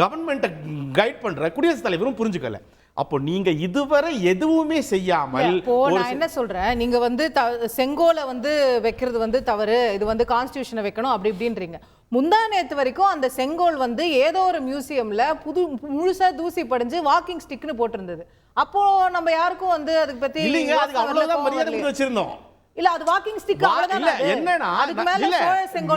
கவர்மெண்ட்டை கைட் பண்ற குடியரசுத் தலைவரும் புரிஞ்சுக்கல. அப்போ நீங்க இதுவரை எதுவுமே செய்யாமல் நான் என்ன சொல்றேன், நீங்க வந்து செங்கோலை வந்து வைக்கிறது வந்து தவறு, இது வந்து கான்ஸ்டிடியூஷனை வைக்கணும் அப்படி இப்படின்றீங்க. முந்தா நேத்து வரைக்கும் அந்த செங்கோல் வந்து ஏதோ ஒரு மியூசியம்ல முழுசா தூசி படிஞ்சு வாக்கிங் ஸ்டிக்னு போட்டிருந்தது. அப்போ நம்ம யாருக்கும் வந்து அதுக்கு பத்தி இல்லைங்க, அதுக்கு அவ்வளவுதான் மரியாதை வச்சிருந்தோம். இல்ல அது வாக்கிங் ஸ்டிக் அவ்வளவுதான். என்னன்னா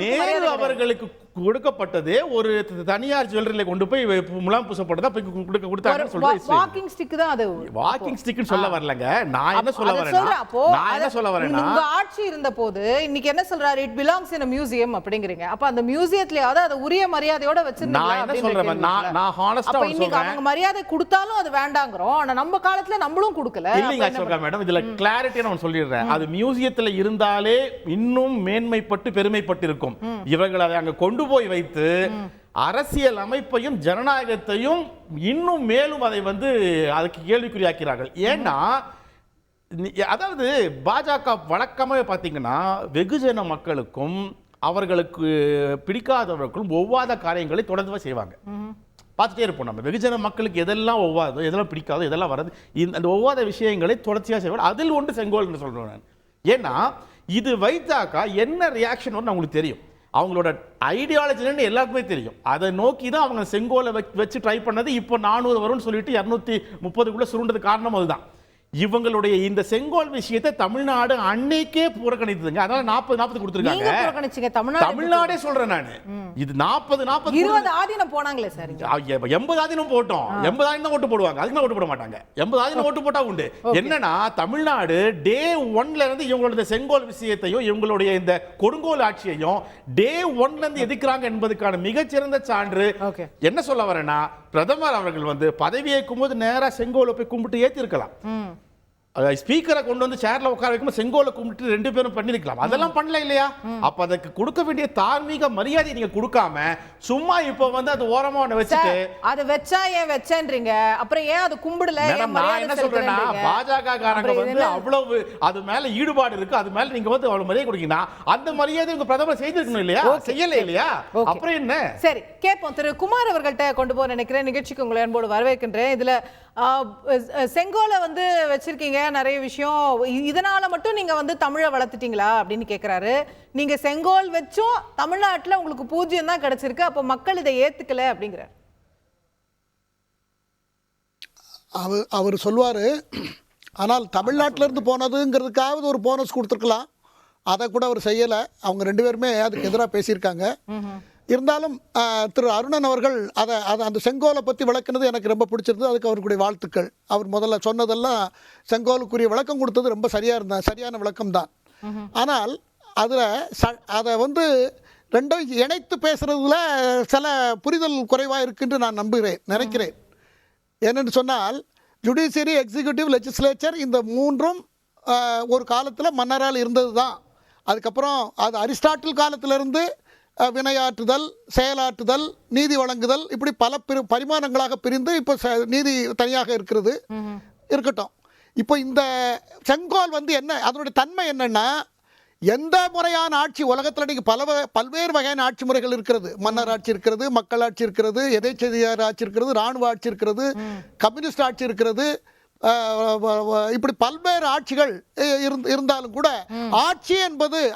நேரு அவர்களுக்கு கொடுக்கப்பட்டதே ஒரு தனியார் ஜுவல்லரியில கொண்டு போய் முலாம் பூசப்பட்டதா போய் கொடுத்தாங்கன்னு சொல்றேன். வாக்கிங் ஸ்டிக் தான் அது. வாக்கிங் ஸ்டிக்னு சொல்ல வரலங்க. நான் என்ன சொல்ல வரேன்னா உங்க ஆட்சி இருந்த போது இன்னைக்கு என்ன சொல்றாரு, it belongs in a museum அப்படிங்கறீங்க. அப்ப அந்த மியூசியத்திலயாவது அது உரிய மரியாதையோட வச்சிருந்தீங்களா? நான் என்ன சொல்றேன், நான் ஹானஸ்டா சொல்றேன். இன்னைக்கு அவங்க மரியாதை கொடுத்தாலும் அது வேண்டாங்கறோம். ஆனா நம்ம காலத்துல நம்மளும் கொடுக்கல. இல்லங்க சொல்றேன் மேடம், இதுல கிளாரிட்டி நான் சொல்லிடுறேன். அது மியூசியத்துல இருந்தாலே இன்னும் மேன்மைப்பட்டு பெருமைப்பட்டு இருக்கும். இவர்கள் அதை அங்க கொண்டு போய் வைத்து அரசியல் அமைப்பையும் ஜனநாயகத்தையும் இன்னும் மேலும் அதை அதுக்கு கேள்விக்குறியாக்கிறார்கள். ஏன்னா அதாவது பாஜக வழக்கமாக பார்த்தீங்கன்னா வெகுஜன மக்களுக்கும் அவர்களுக்கு பிடிக்காதவர்களுக்கும் ஒவ்வாத காரியங்களை தொடர்ந்து செய்வாங்க. பார்த்துட்டே இருப்போம். நம்ம வெகுஜன மக்களுக்கு எதெல்லாம் ஒவ்வாதோ, எதெல்லாம் பிடிக்காதோ, எதெல்லாம் வராது, அந்த ஒவ்வாத விஷயங்களை தொடர்ச்சியாக செய்வாங்க. அதில் ஒன்று செங்கோல் சொல்றேன் நான். ஏன்னா இது வைத்தாக்கா என்ன ரியாக்ஷன் வரும் உங்களுக்கு தெரியும். அவங்களோட ஐடியாலஜின்னு எல்லாருக்குமே தெரியும். அதை நோக்கி தான் அவங்க செங்கோலை வச்சு ட்ரை பண்ணது. இப்போ 400 வரும்னு சொல்லிட்டு 230 சுருண்டது காரணம் அதுதான். இவங்களுடைய இந்த செங்கோல் விஷயத்தை தமிழ்நாடு அன்னைக்கே புறக்கணித்ததுங்க. அதனால 40 கொடுத்துருக்காங்க. தமிழ்நாடே சொல்றேன் நான். இது 40 20 ஆதீனம் போனாங்களே சார். 80 ஆதீனம் போட்டோம். 80 ஆதீனம் ஓட்டு போடுவாங்க, அதுக்கு ஓட்டு போட மாட்டாங்க. 80 ஆதீனம் ஓட்டு போட்டா உண்டு. என்னன்னா தமிழ்நாடு டே 1ல இருந்து இவங்களுடைய செங்கோல் விஷயத்தையும் இவங்களுடைய இந்த கொடுங்கோல் ஆட்சியையும் டே 1ல இருந்து எதிர்க்கிறாங்க என்பதற்கான மிகச்சிறந்த சான்று. என்ன சொல்ல வரேன்னா, பிரதமர் அவர்கள் பதவியேற்கும் போது நேரா செங்கோலை போய் கும்பிட்டு ஏத்தி இருக்கலாம். ஸ்பீக்கரை கொண்டு வந்து சேர்ல உட்கார வைக்கும் செங்கோலை கும்பிட்டு 2 பேரும் பண்ணிருக்கலாம். அதெல்லாம் பண்ணல இல்லையா? அப்ப அதுக்கு கொடுக்க வேண்டிய தார்மீக மரியாதை நீங்க கொடுக்காம சும்மா இப்ப அது ஓரமா வச்சுட்டு அது வச்சா ஏன் வச்சேன்றீங்க, அப்புறம் ஏன் அது கும்பிடல? நான் என்ன சொல்றேன்னா, பாஜக காரங்க அவ்வளவு அது மேல ஈடுபாடு இருக்கு, அது மேல நீங்க அவ்வளவு மரியாதை கொடுக்கீங்கன்னா அந்த மரியாதை உங்க பிரதமர் செய்திருக்கணும் இல்லையா? செய்யல இல்லையா? அப்புறம் என்ன? சரி கேட்போம். திரு குமார் அவர்கள்ட்ட கொண்டு போக நினைக்கிறேன். நிகழ்ச்சிக்கு உங்களை அன்போடு வரவேற்கின்றேன். இதுல செங்கோலை வச்சிருக்கீங்க, நிறைய விஷயம், இதனால மட்டும் நீங்க தமிழை வளர்த்துட்டீங்களா அப்படின்னு கேட்கிறாரு. நீங்க செங்கோல் வச்சும் தமிழ்நாட்டுல உங்களுக்கு பூஜ்யம் தான் கிடைச்சிருக்கு, அப்ப மக்கள் இதை ஏத்துக்கல அப்படிங்கிறார். அவர் சொல்லுவாரு, ஆனால் தமிழ்நாட்டில இருந்து போனதுங்கிறதுக்காவது ஒரு போனஸ் கொடுத்துருக்கலாம். அதை கூட அவர் செய்யல. அவங்க 2 பேருமே அதுக்கு எதிராக பேசியிருக்காங்க. இருந்தாலும் திரு அருணன் அவர்கள் அதை அந்த செங்கோலை பற்றி விளக்குனது எனக்கு ரொம்ப பிடிச்சிருந்தது. அதுக்கு அவருக்குடைய வாழ்த்துக்கள். அவர் முதல்ல சொன்னதெல்லாம் செங்கோலுக்குரிய விளக்கம் கொடுத்தது ரொம்ப சரியான விளக்கம் தான். ஆனால் அதில் அதை ரெண்டும் இணைத்து பேசுறதுல சில புரிதல் குறைவாக இருக்குன்னு நான் நினைக்கிறேன். என்னென்னு சொன்னால், ஜுடிஷியரி, எக்ஸிக்யூட்டிவ், லெஜிஸ்லேச்சர் இந்த 3ம் ஒரு காலத்தில் மன்னரால் இருந்தது தான். அதுக்கப்புறம் அது அரிஸ்டாட்டில் காலத்திலிருந்து வினையாற்றுதல், செயலாற்றுதல், நீதி வழங்குதல், இப்படி பல பரிமாணங்களாக பிரிந்து இப்போ நீதி தனியாக இருக்கட்டும். இப்போ இந்த செங்கோல் என்ன அதனுடைய தன்மை என்னன்னா, எந்த முறையான ஆட்சி உலகத்தில் நீங்கள் பல்வேறு வகையான ஆட்சி முறைகள் இருக்கிறது. மன்னர் ஆட்சி இருக்கிறது, மக்கள் ஆட்சி இருக்கிறது, எதேச்சதிகார ஆட்சி இருக்கிறது, இராணுவ ஆட்சி இருக்கிறது, கம்யூனிஸ்ட் ஆட்சி இருக்கிறது. இப்படி பல்வேறு ஆட்சிகள் இருந்தாலும் கூட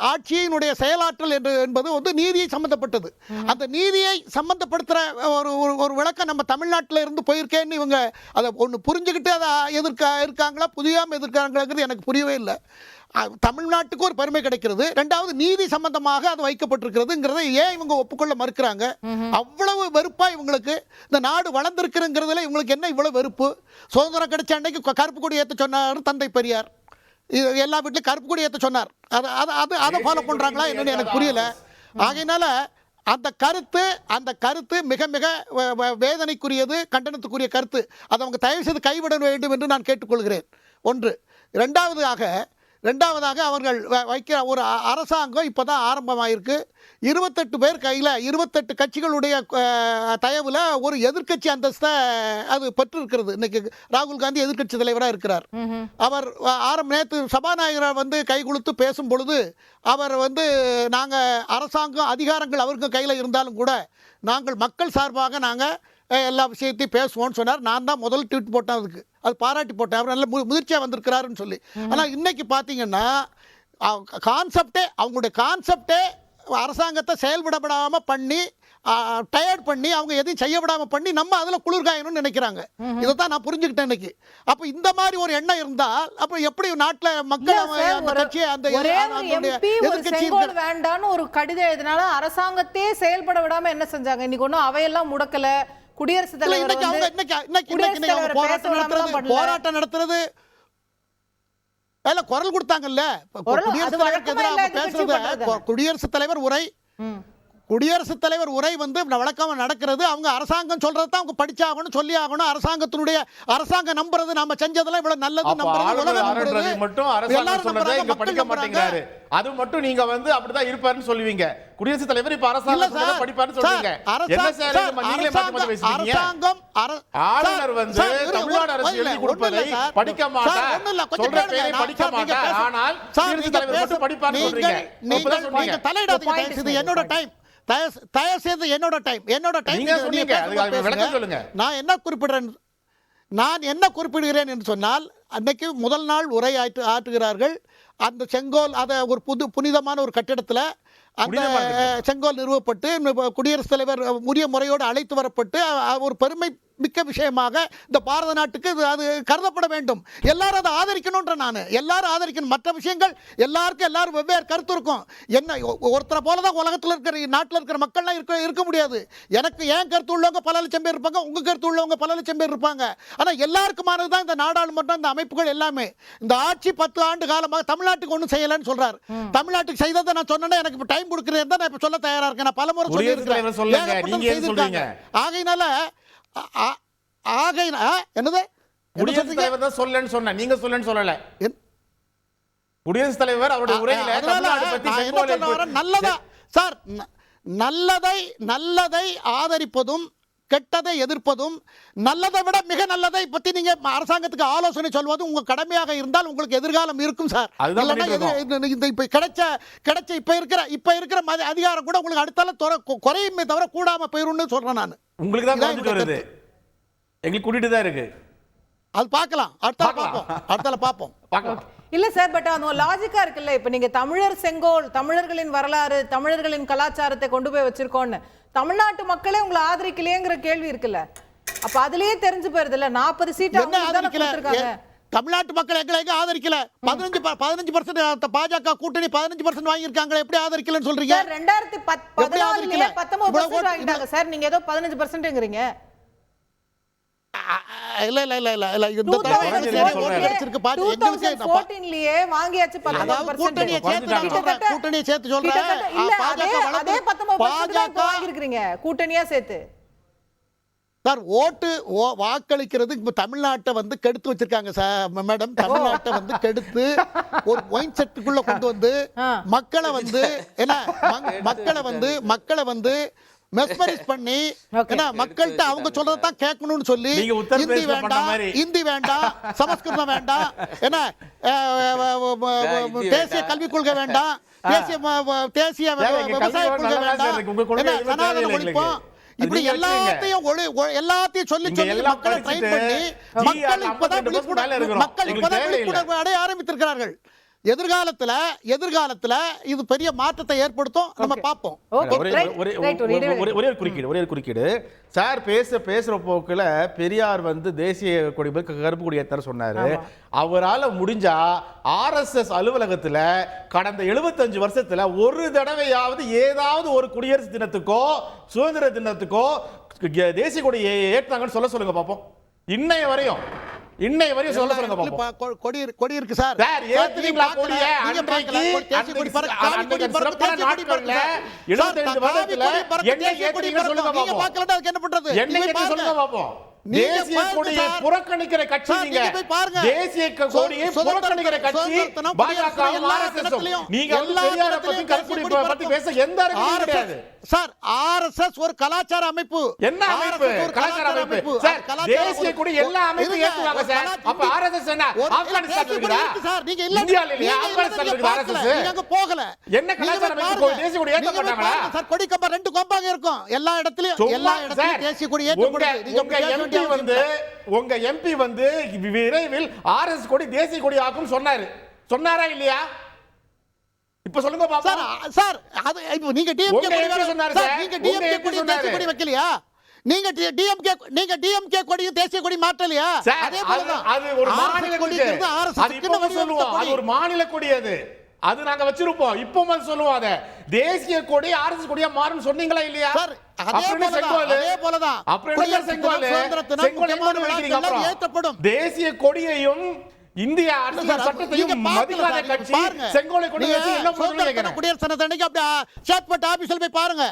ஆட்சியினுடைய செயலாற்றல் என்பது நீதியை சம்பந்தப்பட்டது. அந்த நீதியை சம்பந்தப்படுத்துற ஒரு விளக்கம் நம்ம தமிழ்நாட்டில் இருந்து போயிருக்கேன்னு இவங்க அதை ஒன்று புரிஞ்சுக்கிட்டு அதை இருக்காங்களா, புரியாமல் எதிர்க்காங்களாங்கிறது எனக்கு புரியவே இல்லை. தமிழ்நாட்டுக்கு ஒரு பெருமை கிடைக்கிறது. 2வது நீதி சம்பந்தமாக அது வைக்கப்பட்டிருக்கிறதுங்கிறத ஏன் இவங்க ஒப்புக்கொள்ள மறுக்கிறாங்க? அவ்வளவு வெறுப்பா இவங்களுக்கு இந்த நாடு வளர்ந்திருக்குங்கிறதுல இவங்களுக்கு என்ன இவ்வளவு வெறுப்பு? சுதந்திரம் கிடைச்ச அன்னைக்கு கருப்பு கொடி ஏற்ற சொன்னார் தந்தை பெரியார். எல்லா வீட்லையும் கருப்பு கொடி ஏற்ற சொன்னார். அதை ஃபாலோ பண்றாங்களா என்னன்னு எனக்கு புரியல. ஆகையினால அந்த கருத்து மிக மிக வேதனைக்குரியது, கண்டனத்துக்குரிய கருத்து. அதை அவங்க தயவு செய்து கைவிட வேண்டும் என்று நான் கேட்டுக்கொள்கிறேன். ஒன்று. ரெண்டாவதாக அவர்கள் வைக்கிற ஒரு அரசாங்கம் இப்போ தான் ஆரம்பமாயிருக்கு. 28 பேர் கையில் 28 கட்சிகளுடைய தயவில் ஒரு எதிர்க்கட்சி அந்தஸ்தை அது பெற்றிருக்கிறது. இன்னைக்கு ராகுல் காந்தி எதிர்க்கட்சி தலைவராக இருக்கிறார். அவர் நேற்று சபாநாயகரை கை கொடுத்து பேசும் பொழுது அவர் நாங்கள் அரசாங்கம் அதிகாரங்கள் அவருக்கு கையில் இருந்தாலும் கூட நாங்கள் மக்கள் சார்பாக நாங்கள் எல்லா விஷயத்தையும் பேசுவோம்னு சொன்னார். நான் தான் முதல் ட்வீட் போட்டேன். அதுக்கு அது பாராட்டி போட்டேன். அவர் நல்ல முதிர்ச்சியாக வந்திருக்கிறாருன்னு சொல்லி. ஆனால் இன்னைக்கு பார்த்தீங்கன்னா அவங்களுடைய கான்செப்டே அரசாங்கத்தை செயல்படப்படாமல் பண்ணி டயர்ட் பண்ணி அவங்க எதையும் செய்ய விடாம பண்ணி நம்ம அதுல குளிர்காயணும்னு நினைக்கிறாங்க. இதைத்தான் நான் புரிஞ்சுக்கிட்டேன் இன்னைக்கு. அப்ப இந்த மாதிரி ஒரு எண்ணம் இருந்தால் அப்ப எப்படி நாட்டுல மக்கள் அந்த கட்சியை அந்த எதிர்க்கட்சி வேண்டான்னு ஒரு கடிதம் எழுதினால அரசாங்கத்தையே செயல்பட விடாம என்ன செஞ்சாங்க? இன்னைக்கு ஒன்னும் அவையெல்லாம் முடக்கல. குடியரசுத் தலைவர் போராட்டம் நடத்துறது குரல் கொடுத்தாங்கல்ல. குடியரசுத் தலைவர் உரை குடியரசுத் தலைவர் உரை வழக்கமா நடக்கிறது. அவங்க அரசாங்கம் சொல்றதை அவங்க படிச்சாகணும், சொல்லி ஆகணும். அரசாங்க நம்புறது நாம செஞ்சதெல்லாம் இவ்வளவு நல்லது நம்புறது உலகம் நம்புறது. அது மட்டும் நீங்க அப்படிதான் இருப்பாருன்னு சொல்லுவீங்க. குடியரசுத் தலைவர் இப்ப அரசாங்கம் படிப்பாருன்னு சொல்றீங்க. என்ன சார் நீங்களே மாத்தி பேசுறீங்க? அரசாங்கம் ஆளுநர் தமிழ்நாடு அரசு எழுதி கொடுப்பதை படிக்க மாட்டார், சொல்ற பேரை படிக்க மாட்டார். ஆனால் குடியரசுத் தலைவர் மட்டும் படிப்பாருன்னு சொல்றீங்க. நீங்க தலையிடாதீங்க. இது என்னோட டைம். தயவு செய்து என்னோட டைம் நான் என்ன குறிப்பிடுகிறேன் என்று சொன்னால், அன்னைக்கு முதல் நாள் உரை ஆற்றுகிறார்கள். அந்த செங்கோல் அதை ஒரு புனிதமான ஒரு கட்டிடத்தில் அந்த செங்கோல் நிறுவப்பட்டு குடியரசுத் தலைவர் உரிய முறையோடு அழைத்து வரப்பட்டு ஒரு பெருமை மிக்க விஷயமாக இந்த பாரத நாட்டுக்கு அது கருதப்பட வேண்டும். எல்லாரும் அதை ஆதரிக்கணும்ன்ற நான் எல்லாரும் ஆதரிக்கணும். மற்ற விஷயங்கள் எல்லாரும் வெவ்வேறு கருத்து இருக்கும். என்ன ஒருத்தரை போலதான் உலகத்தில் இருக்கிற நாட்டில் இருக்கிற மக்கள்லாம் இருக்க முடியாது. எனக்கு ஏன் கருத்து உள்ளவங்க பல லட்சம் பேர் இருப்பாங்க, உங்க கருத்து உள்ளவங்க பல லட்சம் பேர் இருப்பாங்க. ஆனால் எல்லாருக்குமானது தான் இந்த நாடாளுமன்றம், இந்த அமைப்புகள் எல்லாமே. இந்த ஆட்சி 10 ஆண்டு காலமாக தமிழ்நாட்டுக்கு ஒன்றும் செய்யலன்னு சொல்றாரு. தமிழ்நாட்டுக்கு செய்ததை நான் சொன்னேன்னா எனக்கு டைம் கொடுக்குறேன் தான் நான் இப்ப சொல்ல தயாரா இருக்கேன். நான் பலமுறை சொல்லியிருக்கேன். என்னது குடியரசுத் தலைவர் தான் சொல்லன்னு சொன்ன, நீங்க சொல்லன்னு சொல்லல. குடியரசுத் தலைவர் அவருடைய உரையில நல்லதா சார், நல்லதை ஆதரிப்பதும் கெட்டதை எதிர்ப்பதும், நல்லதை விட மிக நல்லதை பத்தி நீங்க அரசாங்கத்துக்கு ஆலோசனை சொல்வது உங்க கடமையாக இருந்தால் உங்களுக்கு எதிர்காலம் இருக்கும் சார். இப்ப கிடைச்ச இப்ப இருக்கிற அதிகாரம் கூட உங்களுக்கு அடுத்தால குறையுமே தவிர கூடாம போயிரும்னு சொல்றேன் நான். உங்களுக்கு தான் வருது, எங்களுக்கு கூட்டிட்டு தான் இருக்கு. அது பார்க்கலாம், அடுத்தால பார்ப்போம். இல்ல சார், பட் அது லாஜிக்கா இருக்குல்ல. இப்ப நீங்க தமிழர் செங்கோல், தமிழர்களின் வரலாறு, தமிழர்களின் கலாச்சாரத்தை கொண்டு போய் வச்சிருக்கோன்னு தமிழ்நாட்டு மக்களே உங்களை ஆதரிக்கலையேங்கிற கேள்வி இருக்குல்ல. அப்ப அதுலயே தெரிஞ்சு போயிருது இல்ல. 40 சீட் கொடுத்திருக்காங்க. தமிழ்நாட்டு மக்கள் எங்க ஆதரிக்கல. 15% பாஜக கூட்டணி 15% வாங்கியிருக்காங்க. எப்படி ஆதரிக்கலன்னு சொல்றீங்க? 2014 19% வாங்கிட்டாங்க சார். நீங்க ஏதோ 15%ங்கறீங்க. இல்ல இந்த 2014லயே வாங்கியாச்சு 15%. கூட்டணியை சேர்த்து சொல்றேன். அதே 19% வாங்கிருக்கீங்க கூட்டணியா சேர்த்து. சார் வாக்களிக்கிறது தமிழ்நாட்டை கெடுத்து வச்சிருக்காங்க சார் மேடம். தமிழ்நாட்டை கெடுத்து ஒரு ஒயின் செட்டுக்குள்ள கொண்டு வந்து மக்களை மெஸ்மரைஸ் பண்ணி மக்கள்கிட்ட அவங்க சொல்றதான் கேட்கணும்னு சொல்லி இந்தி வேண்டாம், சமஸ்கிருதம் வேண்டாம், என்ன தேசிய கல்விக் கொள்கை வேண்டாம், தேசிய விவசாய கொள்கை வேண்டாம், சனாதன ஒழிப்போம், இப்படி எல்லாத்தையும் சொல்லி மக்களை ட்ரைன் பண்ணி மக்கள் இப்பதான் விழிப்புணர்வு அடைய ஆரம்பித்திருக்கிறார்கள். எதிர்காலத்துல இது பெரிய மாற்றத்தை ஏற்படுத்தும். நம்ம பார்ப்போம். ஒரே ஒரு குறுக்கீடு சார். பேசுற போக்குல பெரியார் தேசிய கொடி கருப்பு கொடி ஏத்தார் சொன்னாரு. அவரால் முடிஞ்சா RSS அலுவலகத்துல கடந்த 75 வருஷத்துல ஒரு தடவையாவது ஏதாவது ஒரு குடியரசு தினத்துக்கோ சுதந்திர தினத்துக்கோ தேசிய கொடி ஏற்றாங்கன்னு சொல்லுங்க பாப்போம். இன்னைய வரையும் சொல்ல சொல்லுங்க பாப்போம். கொடி இருக்கு சார். ஏத்துறீங்களா கொடிய? அன்னைக்கு சிறப்பான நாட்கள்ல 75 வருடத்துல என்னைக்கு ஏத்துறீங்க சொல்லுங்க பாப்போம். பார்க்கலன்னா என்ன பண்றது? என்னைக்கு சொல்லுங்க பாப்போம். தேசிய கொடியை புறக்கணிக்கிற கட்சி நீங்க. தேசிய கொடியை புறக்கணிக்கிற கட்சி பாஜக RSS. நீங்க பெரியாரை பத்தி கருப்புடி பத்தி பேச எந்த அறிவும் கிடையாது சார். RSS ஒரு கலாச்சார அமைப்பு. என்ன அமைப்பு? கலாச்சார அமைப்பு சார். தேசிய கொடி எல்லா அமைப்பும் ஏத்துவாங்க சார். அப்ப RSS என்ன ஆப்கானிஸ்தான்ல இருக்குதா சார்? நீங்க இல்ல இந்தியால இல்லையா? ஆப்கானிஸ்தான்ல இருக்கு RSS. நீங்க அங்க போகல. என்ன கலாச்சார அமைப்பு? தேசிய கொடி ஏத்த மாட்டாங்களா சார்? கொடி கம்பா 2 கொம்பாக இருக்கும் எல்லா இடத்துலயும் தேசிய கொடி ஏத்தப்படுது. உங்க MP விரைவில் RSS கொடி தேசிய கொடி ஆக்கும் சொன்னாரா இல்லையா? இப்ப இப்ப சொல்லுங்க பாப்பா. சார் அது இப்போ நீங்க டிஎம்கே உங்க MP சொன்னாரு சார். நீங்க டிஎம்கே கொடி தேசிய கொடி வைக்கலையா? நீங்க டிஎம்கே கொடியும் தேசிய கொடி மாற்றலையா? அதே போல அது ஒரு மாநில கொடி. அது இப்ப சொல்லுவோம் அது ஒரு மாநில கொடி. அது நாங்க வச்சிருப்போம். இப்போ வந்து சொல்லுவோம் அத தேசிய கொடி ஆர்எஸ்எஸ் கொடியா மாறும் சொன்னீங்களா இல்லையா? அதே போலதான் அப்புறம் செங்கோல் தேசிய கொடியையும் இந்திய அரசியல் சட்டத்தையும் மதிக்காத கட்சி செங்கோலை கொடி வச்சு என்ன பண்ணுவீங்க? குடியரசு தினத்து அன்னைக்கு அப்படியே சேத்பட் ஆபீஸ்ல போய் பாருங்க.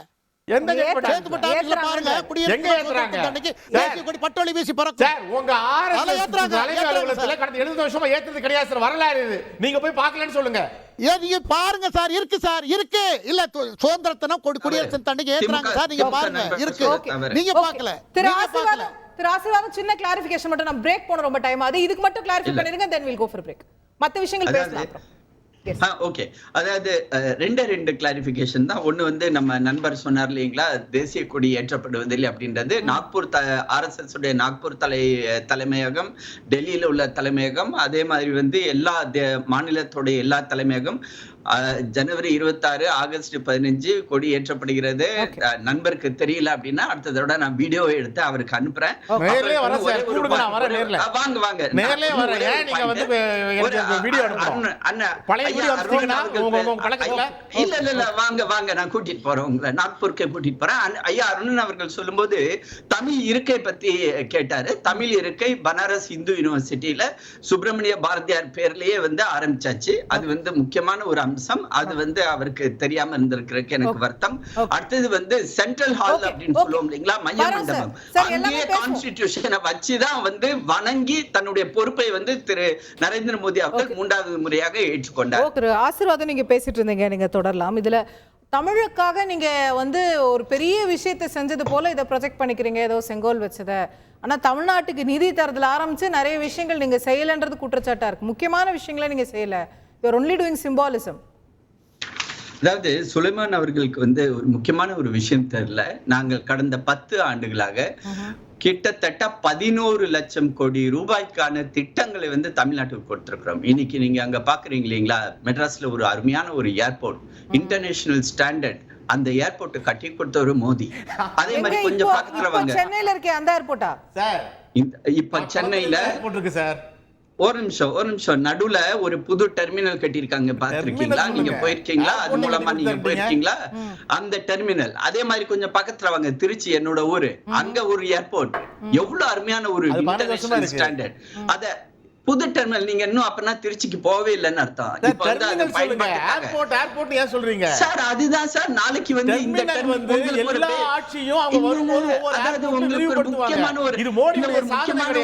எந்த சேத்பட் ஆபீஸ்ல பாருங்க. எங்க ஏத்துறாங்க? அன்னைக்கு தேசிய கொடி பட்டோலி வீசி பறக்கும். சார் உங்க ஆர்எஸ்எஸ் தலைமை அலுவலகத்துல கடந்த 70 வருஷமா ஏத்துறது கிடையாது சார். வரலாறு இது. நீங்க போய் பார்க்கலன்னு சொல்லுங்க. நீங்க பாருங்க சார். இருக்கு சார், இருக்கு. இல்ல சுதந்திர தினம் குடியரசு அன்னைக்கு ஏத்துறாங்க சார். நீங்க பாருங்க, இருக்கு. நீங்க பார்க்கல. திரு ஆசீர்வாதம் சின்ன கிளாரிஃபிகேஷன் மட்டும். நான் பிரேக் போன ரொம்ப டைம் ஆகுது. இதுக்கு மட்டும் கிளாரிஃபை பண்ணிருங்க, then we'll go for break. மத்த விஷயங்கள் பேசலாம் அப்புறம். ஓகே, அதாவது ரெண்டு கிளாரிபிகேஷன் தான். ஒண்ணு வந்து நம்ம நண்பர் சொன்னார் இல்லைங்களா, தேசிய கொடி ஏற்றப்படுவதில்லை அப்படின்றது. நாக்பூர் ஆர்எஸ்எஸ் உடைய நாக்பூர் தலைமையகம், டெல்லியில உள்ள தலைமையகம், அதே மாதிரி வந்து எல்லா மாநிலத்துடைய எல்லா தலைமையகம் ஜனவரி 26 ஆகஸ்ட் 15 கொடி ஏற்றப்படுகிறது. நண்பருக்கு தெரியல அப்படின்னா அடுத்த தடவை நான் வீடியோவை எடுத்து அவருக்கு அனுப்புறேன். வாங்க வாங்க இல்ல வாங்க வாங்க நான் கூட்டிட்டு போறேன் உங்களை. நாக்பூருக்கு கூட்டிட்டு போறேன். ஐயா அருணன் அவர்கள் சொல்லும்போது தமிழ் இருக்கை பத்தி கேட்டாரு. தமிழ் இருக்கை பனாரஸ் இந்து யூனிவர்சிட்டியில சுப்பிரமணிய பாரதியார் பேர்லயே வந்து ஆரம்பிச்சாச்சு. அது வந்து முக்கியமான ஒரு அம்சம். அது வந்து அவருக்கு தெரியாம இருந்திருக்கிறதுக்கு எனக்கு வருத்தம். அடுத்தது வந்து சென்ட்ரல் ஹால் அப்படின்னு சொல்லுவோம் இல்லைங்களா, மைய மண்டபம். அங்கேயே கான்ஸ்டிடியூஷனை வச்சுதான் வந்து வணங்கி தன்னுடைய பொறுப்பை வந்து திரு நரேந்திர மோடி அவர்கள் 3வது முறையாக ஏற்றுக்கொண்டார். திரு ஆசீர்வாதம் நீங்க பேசிட்டு இருந்தீங்க, நீங்க தொடரலாம். இதுல தமிழுக்காக நீங்க வந்து ஒரு பெரிய விஷயத்தை செஞ்சது போல இதை ப்ரொஜெக்ட் பண்ணிக்கிறீங்க, ஏதோ செங்கோல் வச்சதை. ஆனா தமிழ்நாட்டுக்கு நிதி தரதுல ஆரம்பிச்சு நிறைய விஷயங்கள் நீங்க செய்யலன்றது குற்றச்சாட்டா இருக்கு. முக்கியமான விஷயங்களை நீங்க செய்யல. You are only doing symbolism. அதாவது சுலைமான் அவர்களுக்கு வந்து ஒரு முக்கியமான ஒரு விஷயம் தெரியல. நாங்கள் கடந்த 10 ஆண்டுகளாக கிட்டத்தட்ட 11 லட்சம் கோடி ரூபாய்க்கான திட்டங்களை வந்து தமிழ்நாட்டுக்கு கொடுத்திருக்கிறோம். இன்னைக்கு நீங்க அங்க பாக்குறீங்க இல்லைங்களா, மெட்ராஸ்ல ஒரு அருமையான ஒரு ஏர்போர்ட், இன்டர்நேஷனல் ஸ்டாண்டர்ட். அந்த ஏர்போர்ட் கட்டி கொடுத்தவர் மோடி. அதே மாதிரி கொஞ்சம் பாக்குறவங்க சென்னையில இருக்கே அந்த ஏர்போர்ட்டா சார்? இப்ப சென்னையில ஏர்போர்ட் இருக்கு சார். ஒரு நிமிஷம் நடுவுல ஒரு புது டெர்மினல் கட்டிருக்காங்க, பாத்துருக்கீங்களா? நீங்க போயிருக்கீங்களா? அது மூலமா நீங்க போயிருக்கீங்களா அந்த டெர்மினல்? அதே மாதிரி கொஞ்சம் பக்கத்துல வாங்க, திருச்சி என்னோட ஊரு, அங்க ஒரு ஏர்போர்ட். எவ்வளவு அருமையான ஒரு இன்டர்நேஷனல் ஸ்டாண்டர்ட். அத புது டெர்மினல். நீங்க இன்னும் அப்பனா திருச்சிக்கு போவே இல்லைன்னு அர்த்தம். இப்ப வந்து ஏர்போர்ட் ஏன் சொல்றீங்க சார்? அதுதான் சார், நாளைக்கு வந்து இந்த வந்து எல்லா ஆட்சியும் அவங்க வரும்போது அதாவது உங்களுக்கு ஒரு முக்கியமான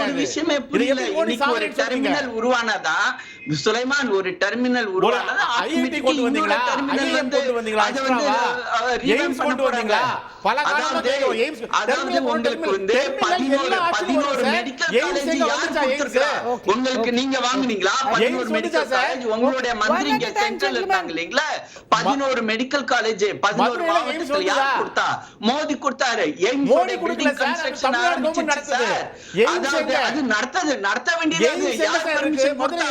ஒரு விஷயமே புரியல. இன்னைக்கு ஒரு டெர்மினல் உருவானதா சுலைமான், ஒரு டெர்மினல் உருவானதா ஐஐடி கொண்டு வந்தீங்களா? ஐஐஎம் கொண்டு வந்தீங்களா? அது வந்து எய்ம்ஸ் கொண்டு வந்தீங்களா? பல காலமா தெரியும் எய்ம்ஸ். அதாவது உங்களுக்கு வந்து 11 மெடிக்கல் காலேஜ் யார் கொடுத்திருக்கா? உங்களுக்கு நீங்க வாங்குனீங்களா 11 மெடிக்கல் காலேஜ்? உங்களுடைய மந்திரி இங்க சென்ட்ரல் இருந்தாங்க இல்லீங்களா? 11 மெடிக்கல் காலேஜ் 11 மாவட்டத்துல யார் கொடுத்தா? மோடி கொடுத்தாரு. எய்ம்ஸ் ஓட பில்டிங் கன்ஸ்ட்ரக்ஷன் ஆரம்பிச்சிச்சு சார். அதாவது அது நடத்த வேண்டியது யார் பெர்மிஷன் கொடுத்தா?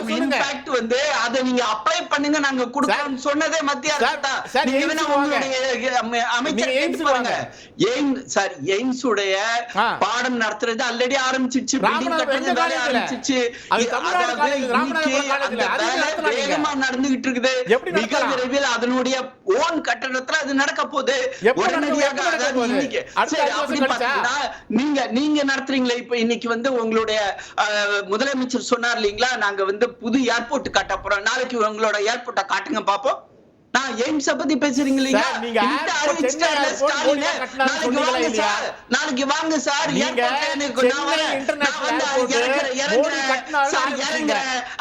இன்ஃபேக்ட் வந்து அத நீங்க அப்ளை பண்ணுங்க, நாங்க கொடுக்கறோம்னு சொன்னதே மத்திய அரசு தான். நீங்க வேணா உங்களுடைய அமைச்சர் கேட்டு பாருங்க. எய்ம்ஸ் உடைய பாடம் நடத்துறது ஆல்ரெடி ஆரம்பிச்சிச்சு. பில்டிங் கட்டுறது வேலை ஆரம்பிச்சிச்சு. வேகமா நடந்துகிட்டு இருக்குது. மிக விரைவில் அதனுடைய ஓன் கட்டணத்துல அது நடக்க போகுது. உடனடியாக நீங்க நடத்துறீங்களா? இப்ப இன்னைக்கு வந்து உங்களுடைய முதலமைச்சர் சொன்னார் இல்லீங்களா, நாங்க வந்து புது ஏர்போர்ட் கட்ட போறோம். நாளைக்கு உங்களோட ஏர்போர்ட்டை காட்டுங்க பாப்போம். நான் எய்ம்ஸ் பத்தி பேசுறீங்க இல்லையா? நாளைக்கு வாங்க சார்.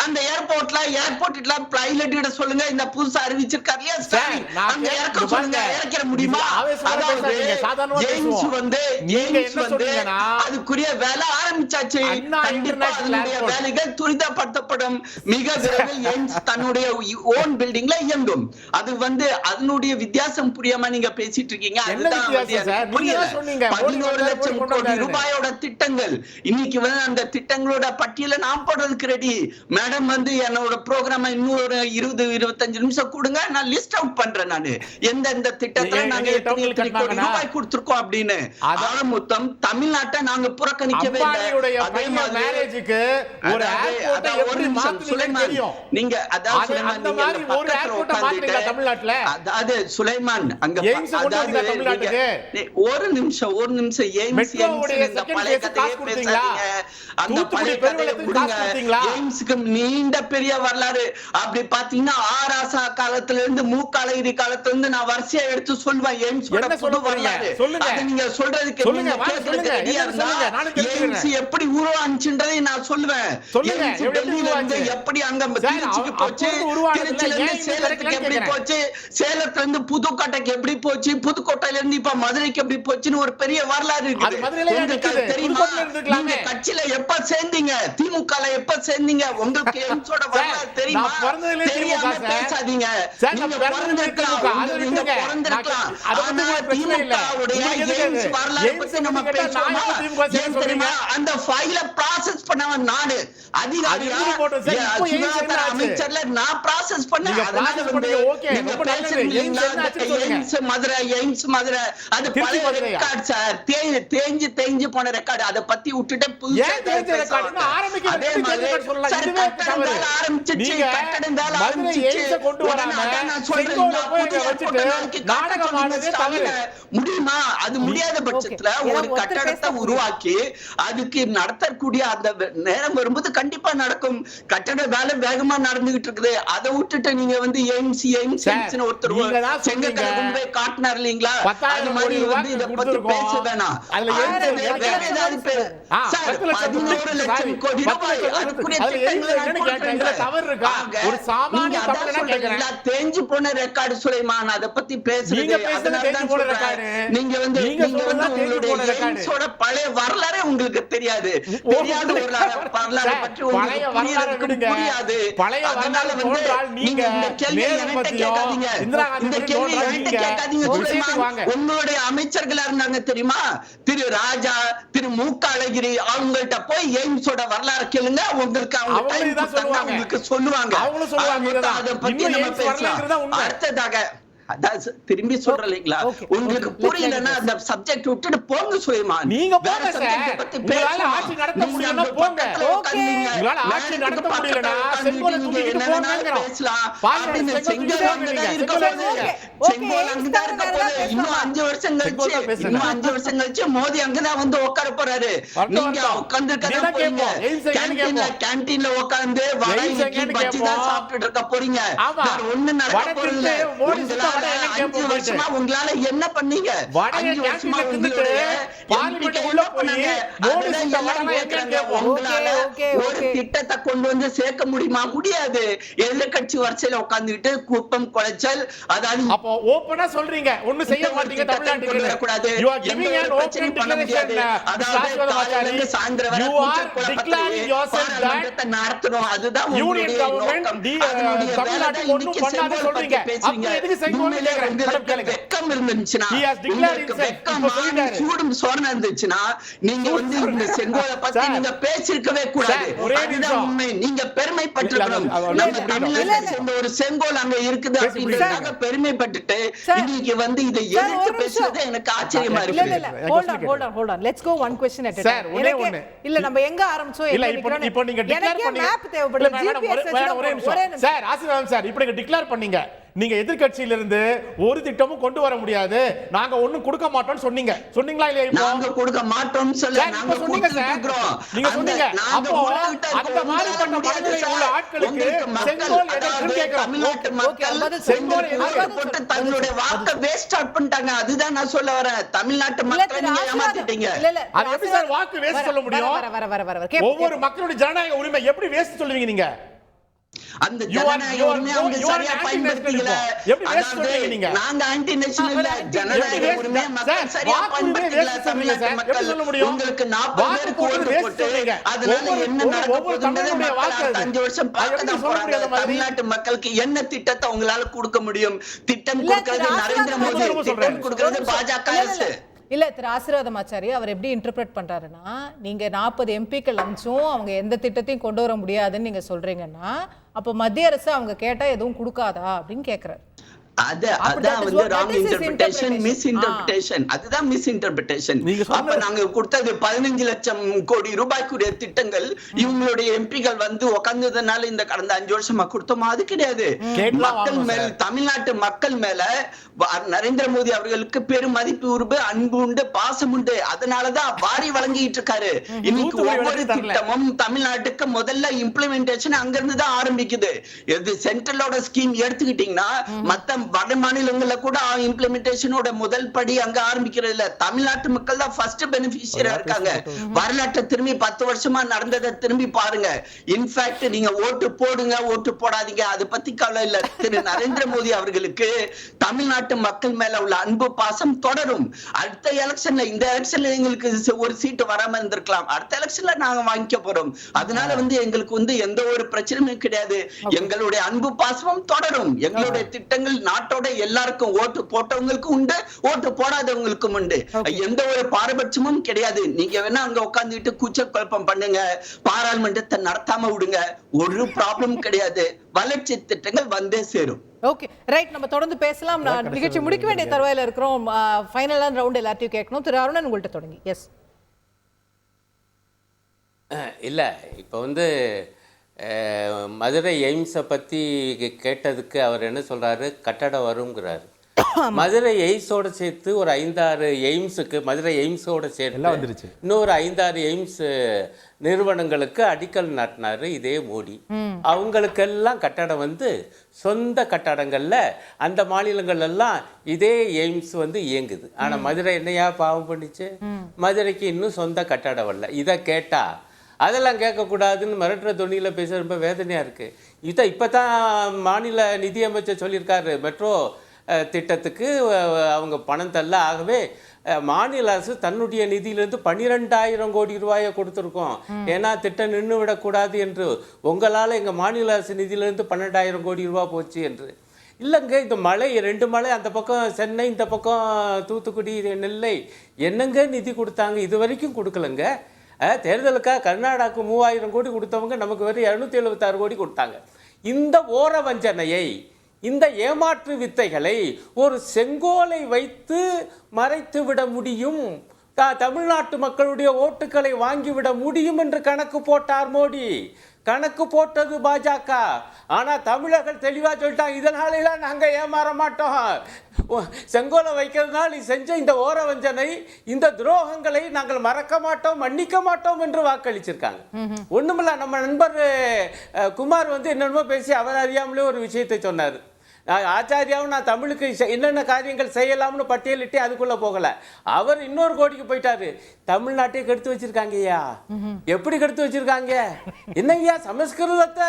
அந்த ஏர்போர்ட்ல பைலட் கிட்ட சொல்லுங்க, இந்த புதுசா அறிவிச்சிருக்காரு இல்லையா ஸ்டாலின், அந்த இறக்க சொல்லுங்க. இறக்கிற முடியுமா? எய்ம்ஸ் வந்து அதுக்குரிய வேலை ஆரம்பிச்சாச்சு. கண்டிப்பா அதனுடைய வேலைகள் துரிதப்படுத்தப்படும். மிக விரைவில் எய்ம்ஸ் தன்னுடைய ஓன் பில்டிங்ல இயங்கும். அது வந்து அதனுடைய வித்தியாசம் புரியாம நீங்க பேசிட்டு இருக்கீங்க. அதுதான் வந்து எனக்கு புரியல. 11 லட்சம் கோடி ரூபாயோட திட்டங்கள் இன்னைக்கு வந்து அந்த திட்டங்களோட பட்டியல நான் போடுறதுக்கு ரெடி. மேடம் வந்து என்னோட ப்ரோக்ராம் இன்னும் ஒரு 20-25 நிமிஷம் கொடுங்க, நான் லிஸ்ட் அவுட் பண்றேன். நானு எந்தெந்த திட்டத்துல நாங்க எத்தனை கோடி ரூபாய் கொடுத்திருக்கோம் அப்படின்னு. ஆக மொத்தம் தமிழ்நாட்டை நாங்க புறக்கணிக்கவே இல்லை. அதே மாதிரி ஒரு ஏர்போர்ட்டை எப்படி மாத்துவீங்கன்னு தெரியும். நீங்க அதாவது சுலைமான் நீங்க அந்த பக்கத்துல உட்கார்ந்துட்டு தமிழ்நாட்டுல அதாவது சுலைமான் அங்க அதாவது ஒரு நிமிஷம் எய்ம்ஸ் இந்த பழைய கதையை பேசாதீங்க. அந்த பழைய கதையை விடுங்க. எய்ம்ஸ்க்கு நீண்ட பெரிய வரலாறு. அப்படி பாத்தீங்கன்னா ஆராசா காலத்துல இருந்து மூக்காலகிரி காலத்துல இருந்து நான் வரிசையா எடுத்து சொல்வேன் எய்ம்ஸோட புது வரலாறு. அது நீங்க சொல்றதுக்கு ரெடியா இருந்தா எய்ம்ஸ் எப்படி உருவாச்சுன்றதை நான் சொல்லுவேன். டெல்லியில இருந்து எப்படி அங்க திருச்சிக்கு போச்சு, திருச்சியில இருந்து சேலத்துக்கு எப்படி போச்சு, சேலத்துல இருந்து புதுக்கோட்டைக்கு எப்படி போச்சு, புதுக்கோட்டையில இருந்து இப்ப மதுரைக்கு எப்படி போச்சுன்னு ஒரு பெரிய வரலாறு இருக்குது. உங்களுக்கு அது தெரியுமா? நீங்க கட்சியில எப்ப சேர்ந்தீங்க, திமுகல எப்ப சேர்ந்தீங்க, உங்களுக்கு எய்ம்ஸோட வரலாறு தெரியுமா? தெரியாம பேசாதீங்க. நீங்க பிறந்திருக்கலாம், நீங்க பிறந்திருக்கலாம். ஆனா திமுகவுடைய எய்ம்ஸ் வரலாறு பத்தி நம்ம பேசுவோமா? ஏன் தெரியுமா? அந்த ஃபைல ப்ராசஸ் பண்ணவன் நானு, அதிகாரியா சுகாதார அமைச்சர்ல நான் ப்ராசஸ் பண்ணேன். அதனால வந்து நீங்க பேசுறீங்க எய்ம்ஸ் மதுரை அது பழைய ரெக்கார்ட் சார், தேஞ்சு போன ரெக்கார்டு. அதை பத்தி விட்டுட்டு புதுசா அதே மாதிரி கட்டடந்தால ஆரம்பிச்சிச்சு முடியுமா? அது முடியாத பட்சத்துல ஒரு கட்டடத்தை உருவாக்கி அதுக்கு நடத்தக்கூடிய அந்த நேரம் வரும்போது கண்டிப்பா நடக்கும். கட்டட வேலை வேகமா நடந்துகிட்டு இருக்குது. அதை விட்டுட்டு நீங்க வந்து எய்ம்ஸ் ஒருத்தர் செங்கக்கரை கொண்டு போய் காட்டினார் இல்லீங்களா? அது மாதிரி வந்து இதை பத்தி பேச வேணாம். வேற ஏதாவது 11 லட்சம் கோடி ரூபாய் அதுக்குரிய தேஞ்சு போன ரெக்கார்டு சுலைமான். அதை பத்தி பேசுறது நீங்க வந்து உங்களுடைய எய்ம்ஸோட பழைய வரலாறே உங்களுக்கு தெரியாது. தெரியாத வரலாறு பற்றி உங்களுக்கு புரியாது. அதனால வந்து நீங்க இந்த கேள்வி என்கிட்ட கேட்காதீங்க. இந்த கேள்வி என்கிட்ட கேட்காதீங்க சுலைமான். உங்களுடைய அமைச்சர்களா இருந்தாங்க தெரியுமா, திரு ராஜா, திரு மூக்காலகிரி, அவங்கள்ட்ட போய் எய்ம்ஸோட வரலாறு கேளுங்க. உங்களுக்கு அவங்க டைம் கொடுத்தாங்க, உங்களுக்கு சொல்லுவாங்க. அதை பத்தி நம்ம பேசலாம். அடுத்ததாக அதான் திரும்பி சொல்றேன் இல்லைங்களா, உங்களுக்கு புரியலன்னா அந்த சப்ஜெக்ட் விட்டுட்டு போங்க சுலைமான். நீங்க போங்க சார், உங்களால ஆட்சி நடத்த முடியலன்னா போங்க. உங்களால ஆட்சி நடத்த முடியலன்னா செங்கோலை தூக்கிட்டு போங்கங்கறோம். பேசலாம். அப்படின்னு செங்கோல் அங்கதான் இருக்க போகுது. செங்கோல் அங்கதான் இருக்க போகுது. இன்னும் 5 வருஷம் கழிச்சு மோடி அங்கதான் வந்து உட்கார போறாரு. நீங்க உட்கார்ந்து இருக்கத போறீங்க. கேண்டீன்ல உட்கார்ந்து வடை இட்லி பஜ்ஜி தான் சாப்பிட்டுட்டு இருக்க போறீங்க. ஒண்ணு நடக்க போறதில்ல. உங்களால என்ன பண்ணீங்க? 5 வருஷமா உங்களால ஒரு திட்டத்தை கொண்டு வந்து சேர்க்க முடியுமா? முடியாது. எதிர்க்கட்சி வரிசையில உட்கார்ந்துட்டு கூட்டம் குலைச்சல். அதாவது அப்போ ஓபனா சொல்றீங்க, ஒண்ணு செய்ய மாட்டீங்க. தமிழ்நாட்டுக்கு வரக்கூடாது. You are giving an open declaration. அதாவது சாயந்திரம் வரை நடத்தணும். அதுதான் யூனியன் கவர்மெண்ட் தமிழ்நாட்டுக்கு ஒண்ணும் பண்ணாத சொல்றீங்க. அப்ப எதுக்கு செங்கோல் வெக்கம் இருந்துச்சுன்னா, சூடும் சோழன் இருந்துச்சுன்னா நீங்க வந்து இந்த செங்கோலை பத்தி நீங்க பேசிருக்கவே கூடாது. அதுதான் உண்மை. நீங்க பெருமைப்பட்டிருக்கணும். நம்ம தமிழ்நாட்டை சேர்ந்த ஒரு செங்கோல் அங்க இருக்குது அப்படின்றதுக்காக பெருமைப்பட்டுட்டு இன்னைக்கு வந்து இதை எதிர்த்து பேசுறது எனக்கு ஆச்சரியமா இருக்கு. Hold on. Let's go one question at a time. இல்ல நம்ம எங்க ஆரம்பிச்சோம்? இல்ல இப்போ நீங்க டிக்ளேர் பண்ணி மேப் தேவைப்படுது. ஜிபிஎஸ் சார் ஆசிர்வாதம் சார், இப்போ நீங்க டிக்ளேர் பண்ணீங்க நீங்க எதிர்க்கட்சியில இருந்து ஒரு திட்டமும் கொண்டு வர முடியாது, நாங்க ஒண்ணும் கொடுக்க மாட்டோம்னு சொன்னீங்களா இல்லையா? இப்போ நாங்க கொடுக்க மாட்டோம்னு சொல்ல நாங்க கொடுத்துறோம். நீங்க சொன்னீங்க. அப்போ அந்த மாதிரி பண்ண மனநிலை உள்ள ஆட்களுக்கு செங்கோல் எதற்கு கேக்குறோம்? தமிழ்நாட்டு மக்கள் செங்கோல் எதற்கு போட்டு தங்களுடைய வாக்க வேஸ்ட் அவுட் பண்ணிட்டாங்க. அதுதான் நான் சொல்ல வரேன். தமிழ்நாட்டு மக்களை நீங்க ஏமாத்திட்டீங்க. அது எப்படி சார் வாக்கு வேஸ்ட் சொல்ல முடியும்? ஒவ்வொரு மக்களுடைய ஜனநாயக உரிமை எப்படி வேஸ்ட் சொல்லுவீங்க நீங்க? அந்த ஜனநாயக உரிமை அவங்க சரியா பயன்படுத்திக்கல. நாங்க ஆன்டி நேஷனல் இல்ல, ஜனநாயக உரிமை மக்கள் சரியா பயன்படுத்திக்கல. தமிழ்நாட்டு மக்கள் உங்களுக்கு 40 பேருக்கு ஓட்டு போட்டு அதனால என்ன நடக்க போகுதுன்றது மக்கள் 5 வருஷம் பார்க்க தான் போறாங்க. தமிழ்நாட்டு மக்களுக்கு என்ன திட்டத்தை உங்களால கொடுக்க முடியும்? திட்டம் கொடுக்கிறது நரேந்திர மோடி, திட்டம் கொடுக்கிறது பாஜக அரசு. இல்ல திரு ஆசீர்வாதமாச்சாரி அவர் எப்படி இன்டர்பிரட் பண்றாருன்னா, நீங்க 40 எம்பிக்கள் அமிச்சும் அவங்க எந்த திட்டத்தையும் கொண்டு வர முடியாதுன்னு நீங்க சொல்றீங்கன்னா, அப்ப மத்திய அரசு அவங்க கேட்டா எதுவும் கொடுக்காதா அப்படின்னு கேக்குறாரு. அதான் வந்து ராங் இன்டர்பிரேஷன், மிஸ் இன்டர்பிரேஷன். அதுதான் மிஸ் இன்டர்பிரேஷன். அப்ப நாங்க கொடுத்தது 15 லட்சம் கோடி ரூபாய்க்குரிய திட்டங்கள் இவங்களுடைய எம்பிகள் வந்து உட்கார்ந்ததுனால இந்த கடந்த 5 வருஷமா கொடுத்தோமா? அது கிடையாது. மக்கள் மேல, தமிழ்நாட்டு மக்கள் மேல நரேந்திர மோடி அவர்களுக்கு பெரும் மதிப்பு உருவு, அன்பு உண்டு, பாசம் உண்டு. அதனாலதான் வாரி வழங்கிட்டு இருக்காரு. இன்னைக்கு ஒவ்வொரு திட்டமும் தமிழ்நாட்டுக்கு முதல்ல இம்ப்ளிமெண்டேஷன் அங்க இருந்து தான் ஆரம்பிக்குது. இது சென்ட்ரலோட ஸ்கீம் எடுத்துக்கிட்டீங்கன்னா மத்த வட மாநிலங்கள்ல கூட இம்ப்ளிமெண்டேஷனோட முதல் படி அங்க ஆரம்பிக்கிறது இல்ல. தமிழ்நாட்டு மக்கள் தான் ஃபர்ஸ்ட் பெனிஃபிஷியரா இருக்காங்க. வரலாற்றை திரும்பி 10 வருஷமா நடந்ததை திரும்பி பாருங்க. இன்ஃபேக்ட் நீங்க ஓட்டு போடுங்க, ஓட்டு போடாதீங்க, அதை பத்தி கவலை இல்ல. திரு நரேந்திர மோடி அவர்களுக்கு தமிழ்நாட்டு மக்கள் மேல உள்ள அன்பு பாசம் தொடரும். அடுத்த எலெக்ஷன்ல, இந்த எலெக்ஷன்ல எங்களுக்கு ஒரு சீட்டு வராம இருந்திருக்கலாம், அடுத்த எலெக்ஷன்ல நாங்க வாங்கிக்க போறோம். அதனால வந்து எங்களுக்கு வந்து எந்த ஒரு பிரச்சனையும் கிடையாது. எங்களுடைய அன்பு பாசமும் தொடரும். எங்களுடைய திட்டங்கள் நாட்டோட எல்லாருக்கும், ஓட்டு போட்டவங்களுக்கும் உண்டு, ஓட்டு போடாதவங்களுக்கும் உண்டு. எந்த ஒரு பாரபட்சமும் கிடையாது. நீங்க வேணா அங்க உட்கார்ந்துட்டு கூச்ச குழப்பம் பண்ணுங்க, பாராளுமன்றத்தை நடத்தாம விடுங்க, ஒரு ப்ராப்ளம் கிடையாது. வளர்ச்சி திட்டங்கள் வந்தே சேரும். ஓகே ரைட், நம்ம தொடர்ந்து பேசலாம். நான் நிகழ்ச்சி முடிக்க வேண்டிய தருவாயில இருக்கிறோம். ஃபைனலான ரவுண்ட் எல்லாத்தையும் கேட்கணும். திரு அருணன் உங்கள்கிட்ட தொடங்கி. எஸ் இல்லை, இப்போ வந்து மதுரை எய்ம்ஸை பற்றி கேட்டதுக்கு அவர் என்ன சொல்கிறாரு, கட்டடம் வருங்கிறாரு. மதுரை எய்ம்ஸோட சேர்த்து ஒரு 5-6 எய்ம்ஸுக்கு, மதுரை எய்ம்ஸோட சேர்த்து இன்னொரு 5-6 எய்ம்ஸ் நிறுவனங்களுக்கு அடிக்கல் நாட்டினாரு இதே மோடி. அவங்களுக்கெல்லாம் கட்டடம் வந்து சொந்த கட்டடங்கள்ல அந்த மாநிலங்கள் எல்லாம் இதே எய்ம்ஸ் வந்து இயங்குது. ஆனா மதுரை என்னையா பாவம் பண்ணிச்சு? மதுரைக்கு இன்னும் சொந்த கட்டடம் வரல. இதை கேட்டா அதெல்லாம் கேட்கக்கூடாதுன்னு மிரட்டுற தொனியில் பேச ரொம்ப வேதனையாக இருக்குது. இப்போ தான் மாநில நிதியமைச்சர் சொல்லியிருக்காரு, மெட்ரோ திட்டத்துக்கு அவங்க பணம் தரல, ஆகவே மாநில அரசு தன்னுடைய நிதியிலிருந்து 12,000 கோடி ரூபாயை கொடுத்துருக்கோம், ஏன்னா திட்டம் நின்று விடக்கூடாது என்று. உங்களால் எங்கள் மாநில அரசு நிதியிலிருந்து 12,000 கோடி ரூபா போச்சு என்று. இல்லைங்க, இந்த மழை 2 மழை, அந்த பக்கம் சென்னை, இந்த பக்கம் தூத்துக்குடி, நெல்லை, என்னங்க நிதி கொடுத்தாங்க? இது வரைக்கும் கொடுக்கலங்க. தேர்தலுக்காக கர்நாடகாவுக்கு 3,000 கோடி கொடுத்தவங்க நமக்கு வெறும் 276 கோடி கொடுத்தாங்க. இந்த ஓர வஞ்சனையை, இந்த ஏமாற்று வித்தைகளை ஒரு செங்கோலை வைத்து மறைத்து விட முடியும், தமிழ்நாட்டு மக்களுடைய ஓட்டுக்களை வாங்கிவிட முடியும் என்று கணக்கு போட்டார் மோடி. கணக்கு போட்டது பாஜக. ஆனா தமிழர்கள் தெளிவா சொல்லிட்டாங்க, இதனாலாம் நாங்க ஏமாற மாட்டோம். செங்கோலை வைக்கிறதுனால நீ செஞ்ச இந்த ஓர வஞ்சனை, இந்த துரோகங்களை நாங்கள் மறக்க மாட்டோம், மன்னிக்க மாட்டோம் என்று வாக்களிச்சிருக்காங்க. ஒண்ணுமில்ல, நம்ம நண்பர் குமார் வந்து என்னென்னமோ பேசி அவர் அறியாமலே ஒரு விஷயத்தை சொன்னார். ஆச்சாரியாவும் நான் தமிழுக்கு என்னென்ன காரியங்கள் செய்யலாம்னு பட்டியலிட்டு அதுக்குள்ள போகல. அவர் இன்னொரு கோடிக்கு போயிட்டாரு. தமிழ்நாட்டை கெடுத்து வச்சிருக்காங்கய்யா. எப்படி கெடுத்து வச்சிருக்காங்க? என்னய்யா, சமஸ்கிருதத்தை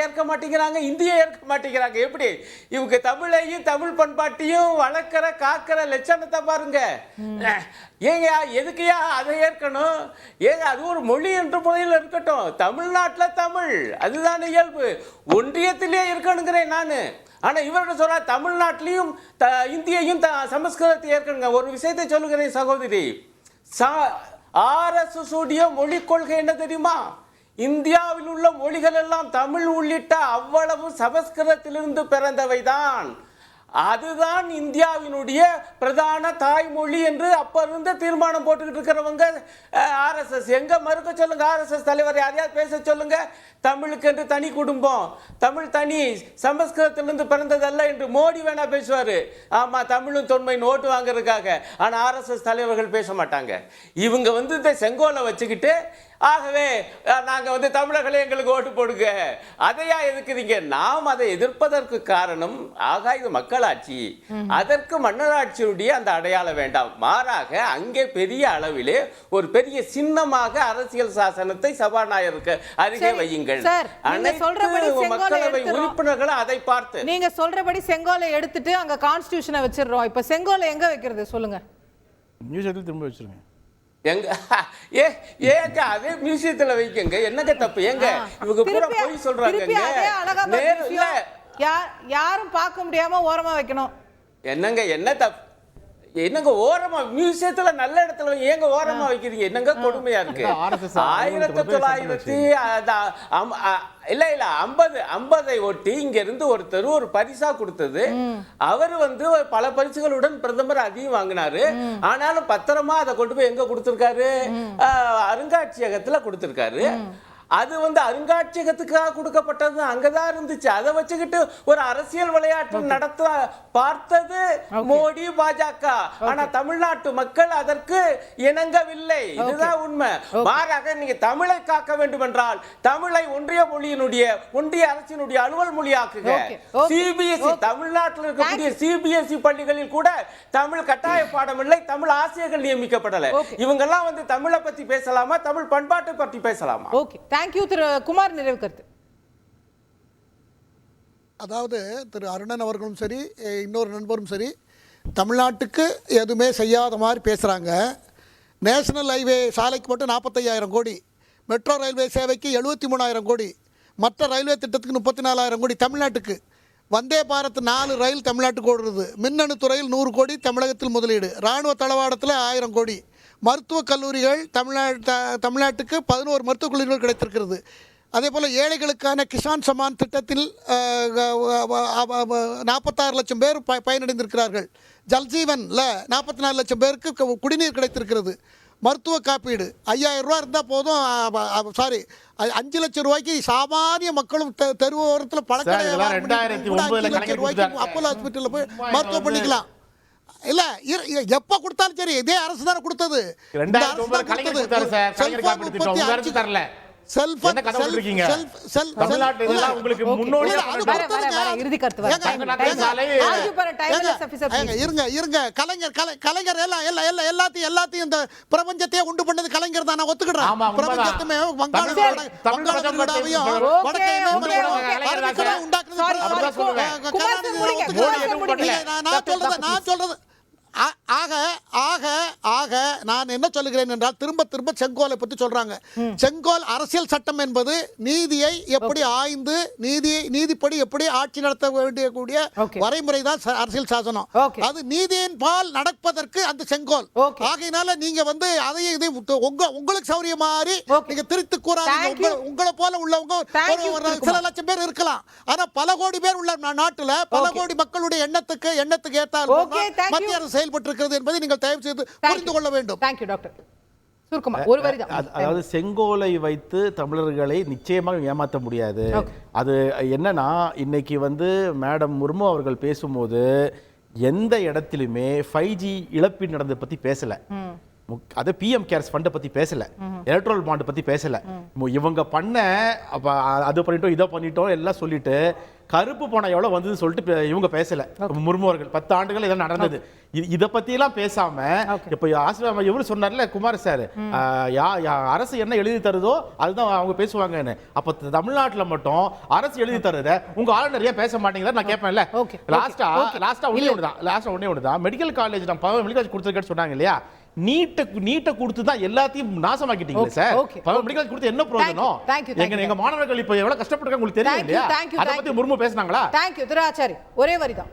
ஏற்க மாட்டேங்கிறாங்க, இந்தியை ஏற்க மாட்டேங்கிறாங்க. எப்படி இவங்க தமிழையும் தமிழ் பண்பாட்டையும் வளர்க்கிற காக்கிற லட்சணத்தை பாருங்க. ஏங்க எதுக்கையா அதை ஏற்கணும்? ஏங்க அது ஒரு மொழி என்ற முறையில் இருக்கட்டும். தமிழ்நாட்டில் தமிழ் அதுதான் இயல்பு, ஒன்றியத்திலே இருக்கணுங்கிறேன் நான். ஆனா இவர்கிட்ட சொல்ற தமிழ்நாட்டிலையும் இந்தியையும் சமஸ்கிருதத்தை ஏற்கனுங்க. ஒரு விஷயத்தை சொல்லுகிறேன் சகோதரி, RSS உடைய மொழி கொள்கை என்ன தெரியுமா? இந்தியாவில் உள்ள மொழிகள் எல்லாம் தமிழ் உள்ளிட்ட அவ்வளவு சமஸ்கிருதத்திலிருந்து பிறந்தவைதான். அதுதான் இந்தியாவினுடைய பிரதான தாய்மொழி என்று அப்ப இருந்து தீர்மானம் போட்டுக்கிட்டு இருக்கிறவங்க RSS. எங்க மறுக்க சொல்லுங்க, RSS தலைவர் யாரையாவது பேச சொல்லுங்க. தமிழுக்கு என்று தனி குடும்பம், தமிழ் தனி, சமஸ்கிருதத்திலிருந்து பிறந்ததல்ல என்று மோடி வேணா பேசுவாரு. ஆமா, தமிழும் தொன்மை நோட்டு வாங்குறதுக்காக. ஆனா RSS தலைவர்கள் பேச மாட்டாங்க. இவங்க வந்து இந்த செங்கோலை வச்சுக்கிட்டு ஆகவே நாங்க வந்து தமிழர்களே எங்களுக்கு ஓட்டு போடுங்க, அதையா எதிர்க்கிறீங்க? நாம் அதை எதிர்ப்பதற்கு காரணம் இது மக்களாட்சி, அதற்கு மன்னராட்சியுடைய அந்த அடையாளம் வேண்டாம். மாறாக அங்கே பெரிய அளவிலே ஒரு பெரிய சின்னமாக அரசியல் சாசனத்தை சபாநாயகருக்கு அருகே வையுங்கள். அனைத்து மக்களவை உறுப்பினர்களும் அதை பார்த்து நீங்க சொல்றபடி செங்கோலை எடுத்துட்டு அங்க கான்ஸ்டிடியூஷனை வச்சிடுறோம். இப்ப செங்கோலை எங்க வைக்கிறது சொல்லுங்க? மியூசியத்தில் திரும்ப வச்சிருங்க. ஏங்க அதே மியூசியத்துல வைக்கங்க, என்னங்க தப்பு? ஏங்க இவங்க பூரா போய் சொல்றாங்க, யாரும் பார்க்க முடியாம ஓரமா வைக்கணும். என்னங்க என்ன தப்பு? என்னங்க ஓரமா மியூசியத்துல நல்ல இடத்துல ஏங்க ஓரமா வைக்கிறீங்க? என்னங்க கொடுமையா இருக்கு? 1950 ஒட்டி இங்க இருந்து ஒருத்தர் ஒரு பரிசா கொடுத்தது. அவர் வந்து பல பரிசுகளுடன் பிரதமர் அதையும் வாங்கினாரு. ஆனாலும் பத்திரமா அதை கொண்டு போய் எங்க கொடுத்திருக்காரு? அருங்காட்சியகத்துல கொடுத்திருக்காரு. அது வந்து அருங்காட்சியகத்துக்காக கொடுக்கப்பட்டது, அங்கதான் இருந்துச்சு. அதை வச்சுக்கிட்டு ஒரு அரசியல் விளையாட்டு நடத்த பார்த்தது மோடி, பாஜக. ஆனா தமிழ்நாட்டு மக்கள் அதற்கு இணங்கவில்லை. இதுதான் உண்மை. மாறாக நீங்க தமிழை காக்க வேண்டும் என்றால் தமிழை ஒன்றிய மொழியினுடைய, ஒன்றிய அரசினுடைய அலுவல் மொழியாக்குங்க. சிபிஎஸ்இ, தமிழ்நாட்டில் இருக்கக்கூடிய சிபிஎஸ்இ பள்ளிகளில் கூட தமிழ் கட்டாய பாடம் இல்லை, தமிழ் ஆசிரியர்கள் நியமிக்கப்படலை. இவங்க எல்லாம் வந்து தமிழை பத்தி பேசலாமா, தமிழ் பண்பாட்டை பற்றி பேசலாமா? தேங்க்யூ திரு குமார். நிறைவு கருத்து. அதாவது திரு அருணன் அவர்களும் சரி, இன்னொரு நண்பரும் சரி, தமிழ்நாட்டுக்கு எதுவுமே செய்யாத மாதிரி பேசுகிறாங்க. நேஷனல் ஹைவே சாலைக்கு மட்டும் 45,000 கோடி, மெட்ரோ ரயில்வே சேவைக்கு 73,000 கோடி, மற்ற ரயில்வே திட்டத்துக்கு 34,000 கோடி தமிழ்நாட்டுக்கு. வந்தே பாரத் 4 ரயில் தமிழ்நாட்டுக்கு ஓடுறது. மின்னணு துறையில் 100 கோடி தமிழகத்தில் முதலீடு. இராணுவ தளவாடத்தில் 1000 கோடி. மருத்துவக் கல்லூரிகள் தமிழ்நாட்டுக்கு 11 மருத்துவக் கல்லூரிகள் கிடைத்திருக்கிறது. அதே போல் ஏழைகளுக்கான கிசான் சமான் திட்டத்தில் 46 லட்சம் பேர் பயனடைந்திருக்கிறார்கள். ஜல்ஜீவனில் 44 லட்சம் பேருக்கு குடிநீர் கிடைத்திருக்கிறது. மருத்துவ காப்பீடு 5,000 ரூபா இருந்தால் போதும். 5 லட்சம் ரூபாய்க்கு சாமானிய மக்களும் தெருவோரத்தில் பழக்கடை 5 லட்சம் ரூபாய்க்கு அப்போலோ ஹாஸ்பிட்டலில் போய் மருத்துவம் பண்ணிக்கலாம். இல்ல எப்ப கொடுத்தாலும் சரி, இதே அரசு தானே கொடுத்தது. கலைஞர் எல்லாத்தையும் இந்த பிரபஞ்சத்தையே உண்டு பண்ணது கலைஞர் தான், நான் ஒத்துக்கிறேன். பிரபஞ்சத்தையுமே நான் சொல்றது நான் என்ன சொல்லுகிறேன் என்றால், திரும்ப திரும்ப செங்கோலை பற்றி சொல்றாங்க. செங்கோல் அரசியல் சட்டம் என்பது நீதியை எப்படி ஆய்ந்து நீதிப்படி எப்படி ஆட்சி நடத்த வேண்டிய வரைமுறை தான் அரசியல் சாசனம். அது நீதியின் பால் நடப்பதற்கு அந்த செங்கோல். ஆகையினால நீங்க வந்து அதையும் இதை உங்களுக்கு சௌரிய மாதிரி நீங்க திருத்து கூறாதீங்க. உங்களை போல உள்ளவங்க சில லட்சம் பேர் இருக்கலாம், ஆனா பல கோடி பேர் உள்ள நாட்டுல பல கோடி மக்களுடைய எண்ணத்துக்கு ஏற்றால் மத்திய அரசு செயல்பட்டிருக்கிறது என்பதை நீங்கள் தயவு செய்து புரிந்து கொள்ள வேண்டும். Thank you doctor. ஒரு வரி தான். அதாவது செங்கோலை வைத்து தமிழர்களை நிச்சயமாக ஏமாற்ற முடியாது. அது என்னன்னா, இன்னைக்கு வந்து மேடம் முர்மு அவர்கள் பேசும்போது எந்த இடத்திலுமே 5G இழப்பீடு நடந்ததை பத்தி பேசல. அது PM கேர்ஸ் ஃபண்டை பத்தி பேசல, எலக்ட்ரல் பாண்ட் பத்தி பேசல. இவங்க பண்ண அதை பண்ணிட்டோம் இதை பண்ணிட்டோம் எல்லாம் சொல்லிட்டு கருப்பு பணம் எவ்வளவு வந்ததுன்னு சொல்லிட்டு இவங்க பேசல. முர்மு அவர்கள் 10 ஆண்டுகள் இதெல்லாம் நடந்தது, இதை பத்தி எல்லாம் பேசாம இப்ப இவரு சொன்னார்ல குமார் சார், அரசு என்ன எழுதி தருதோ அதுதான் அவங்க பேசுவாங்கன்னு. அப்ப தமிழ்நாட்டுல மட்டும் அரசு எழுதி தருத உங்க ஆளுநர் ஏன் பேச மாட்டேங்கிறத நான் கேட்பேன்ல. லாஸ்டா ஒன்னே ஒண்ணுதான் மெடிக்கல் காலேஜ் மெடிக்கல் காலேஜ் கொடுத்துருக்கேன்னு சொன்னாங்க இல்லையா, நீட்ட கொடுத்து தான் எல்லாத்தையும் நாசமாக்கிட்டீங்க சார். மெடிக்கல் கொடுத்து என்ன பிரயோஜனம்? எங்க மாணவர்கள் இப்ப எவ்வளவு கஷ்டப்பட்டிருக்காங்க உங்களுக்கு தெரியும் இல்லையா? அத பத்தி முர்மு பேசுனாங்களா? தேங்க்யூ திரு ஆச்சாரி. ஒரே வரிதான்.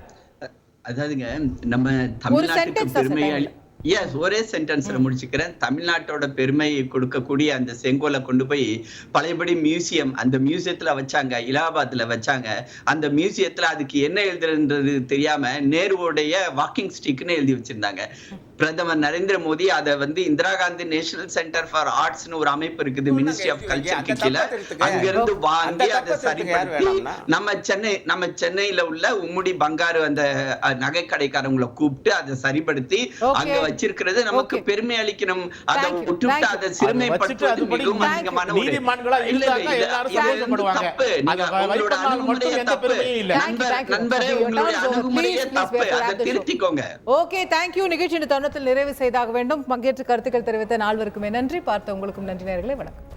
அதாவதுங்க, நம்ம தமிழ்நாட்டுக்கு பெருமையா ஒரே சென்டென்ஸ்ல முடிச்சுக்கிறேன். தமிழ்நாட்டோட பெருமையை கொடுக்கக்கூடிய அந்த செங்கோலை கொண்டு போய் பழையபடி மியூசியம், அந்த மியூசியத்துல வச்சாங்க, இலாபாத்ல வச்சாங்க. அந்த மியூசியத்துல அதுக்கு என்ன எழுதுறது தெரியாம நேருவோடைய வாக்கிங் ஸ்டிக்னு எழுதி வச்சிருந்தாங்க. பிரதமர் நரேந்திர மோடி அதை வந்து Indira Gandhi National Centre for ஆர்ட்ஸ்னு ஒரு அமைப்பு இருக்குது மினிஸ்ட்ரி ஆஃப் கல்ச்சருக்கு கீழே, அங்கிருந்து வாங்கி அதை சரிப்படுத்தி நம்ம சென்னையில உள்ள உம்முடி பங்காரு அந்த நகை கடைக்காரங்களை கூப்பிட்டு அதை சரிப்படுத்தி அங்க வச்சிருக்கிறது நமக்கு பெருமை அளிக்கணும். அதை விட்டுவிட்டு அதை சிறுமைப்படுத்துவது மிகவும் அதிகமான தப்பு. உங்களோட அணுகுமுறையே தப்பு. நண்பரே, உங்களுடைய அணுகுமுறையே தப்பு. அதை திருத்திக்கோங்க. Okay, thank you. நிகழ்ச்சியின் தருணத்தில் நிறைவு செய்தாக வேண்டும். பங்கேற்று கருத்துக்கள் தெரிவித்த நால்வருக்குமே நன்றி. பார்த்த உங்களுக்கும் நன்றி நேயர்களே. வணக்கம்.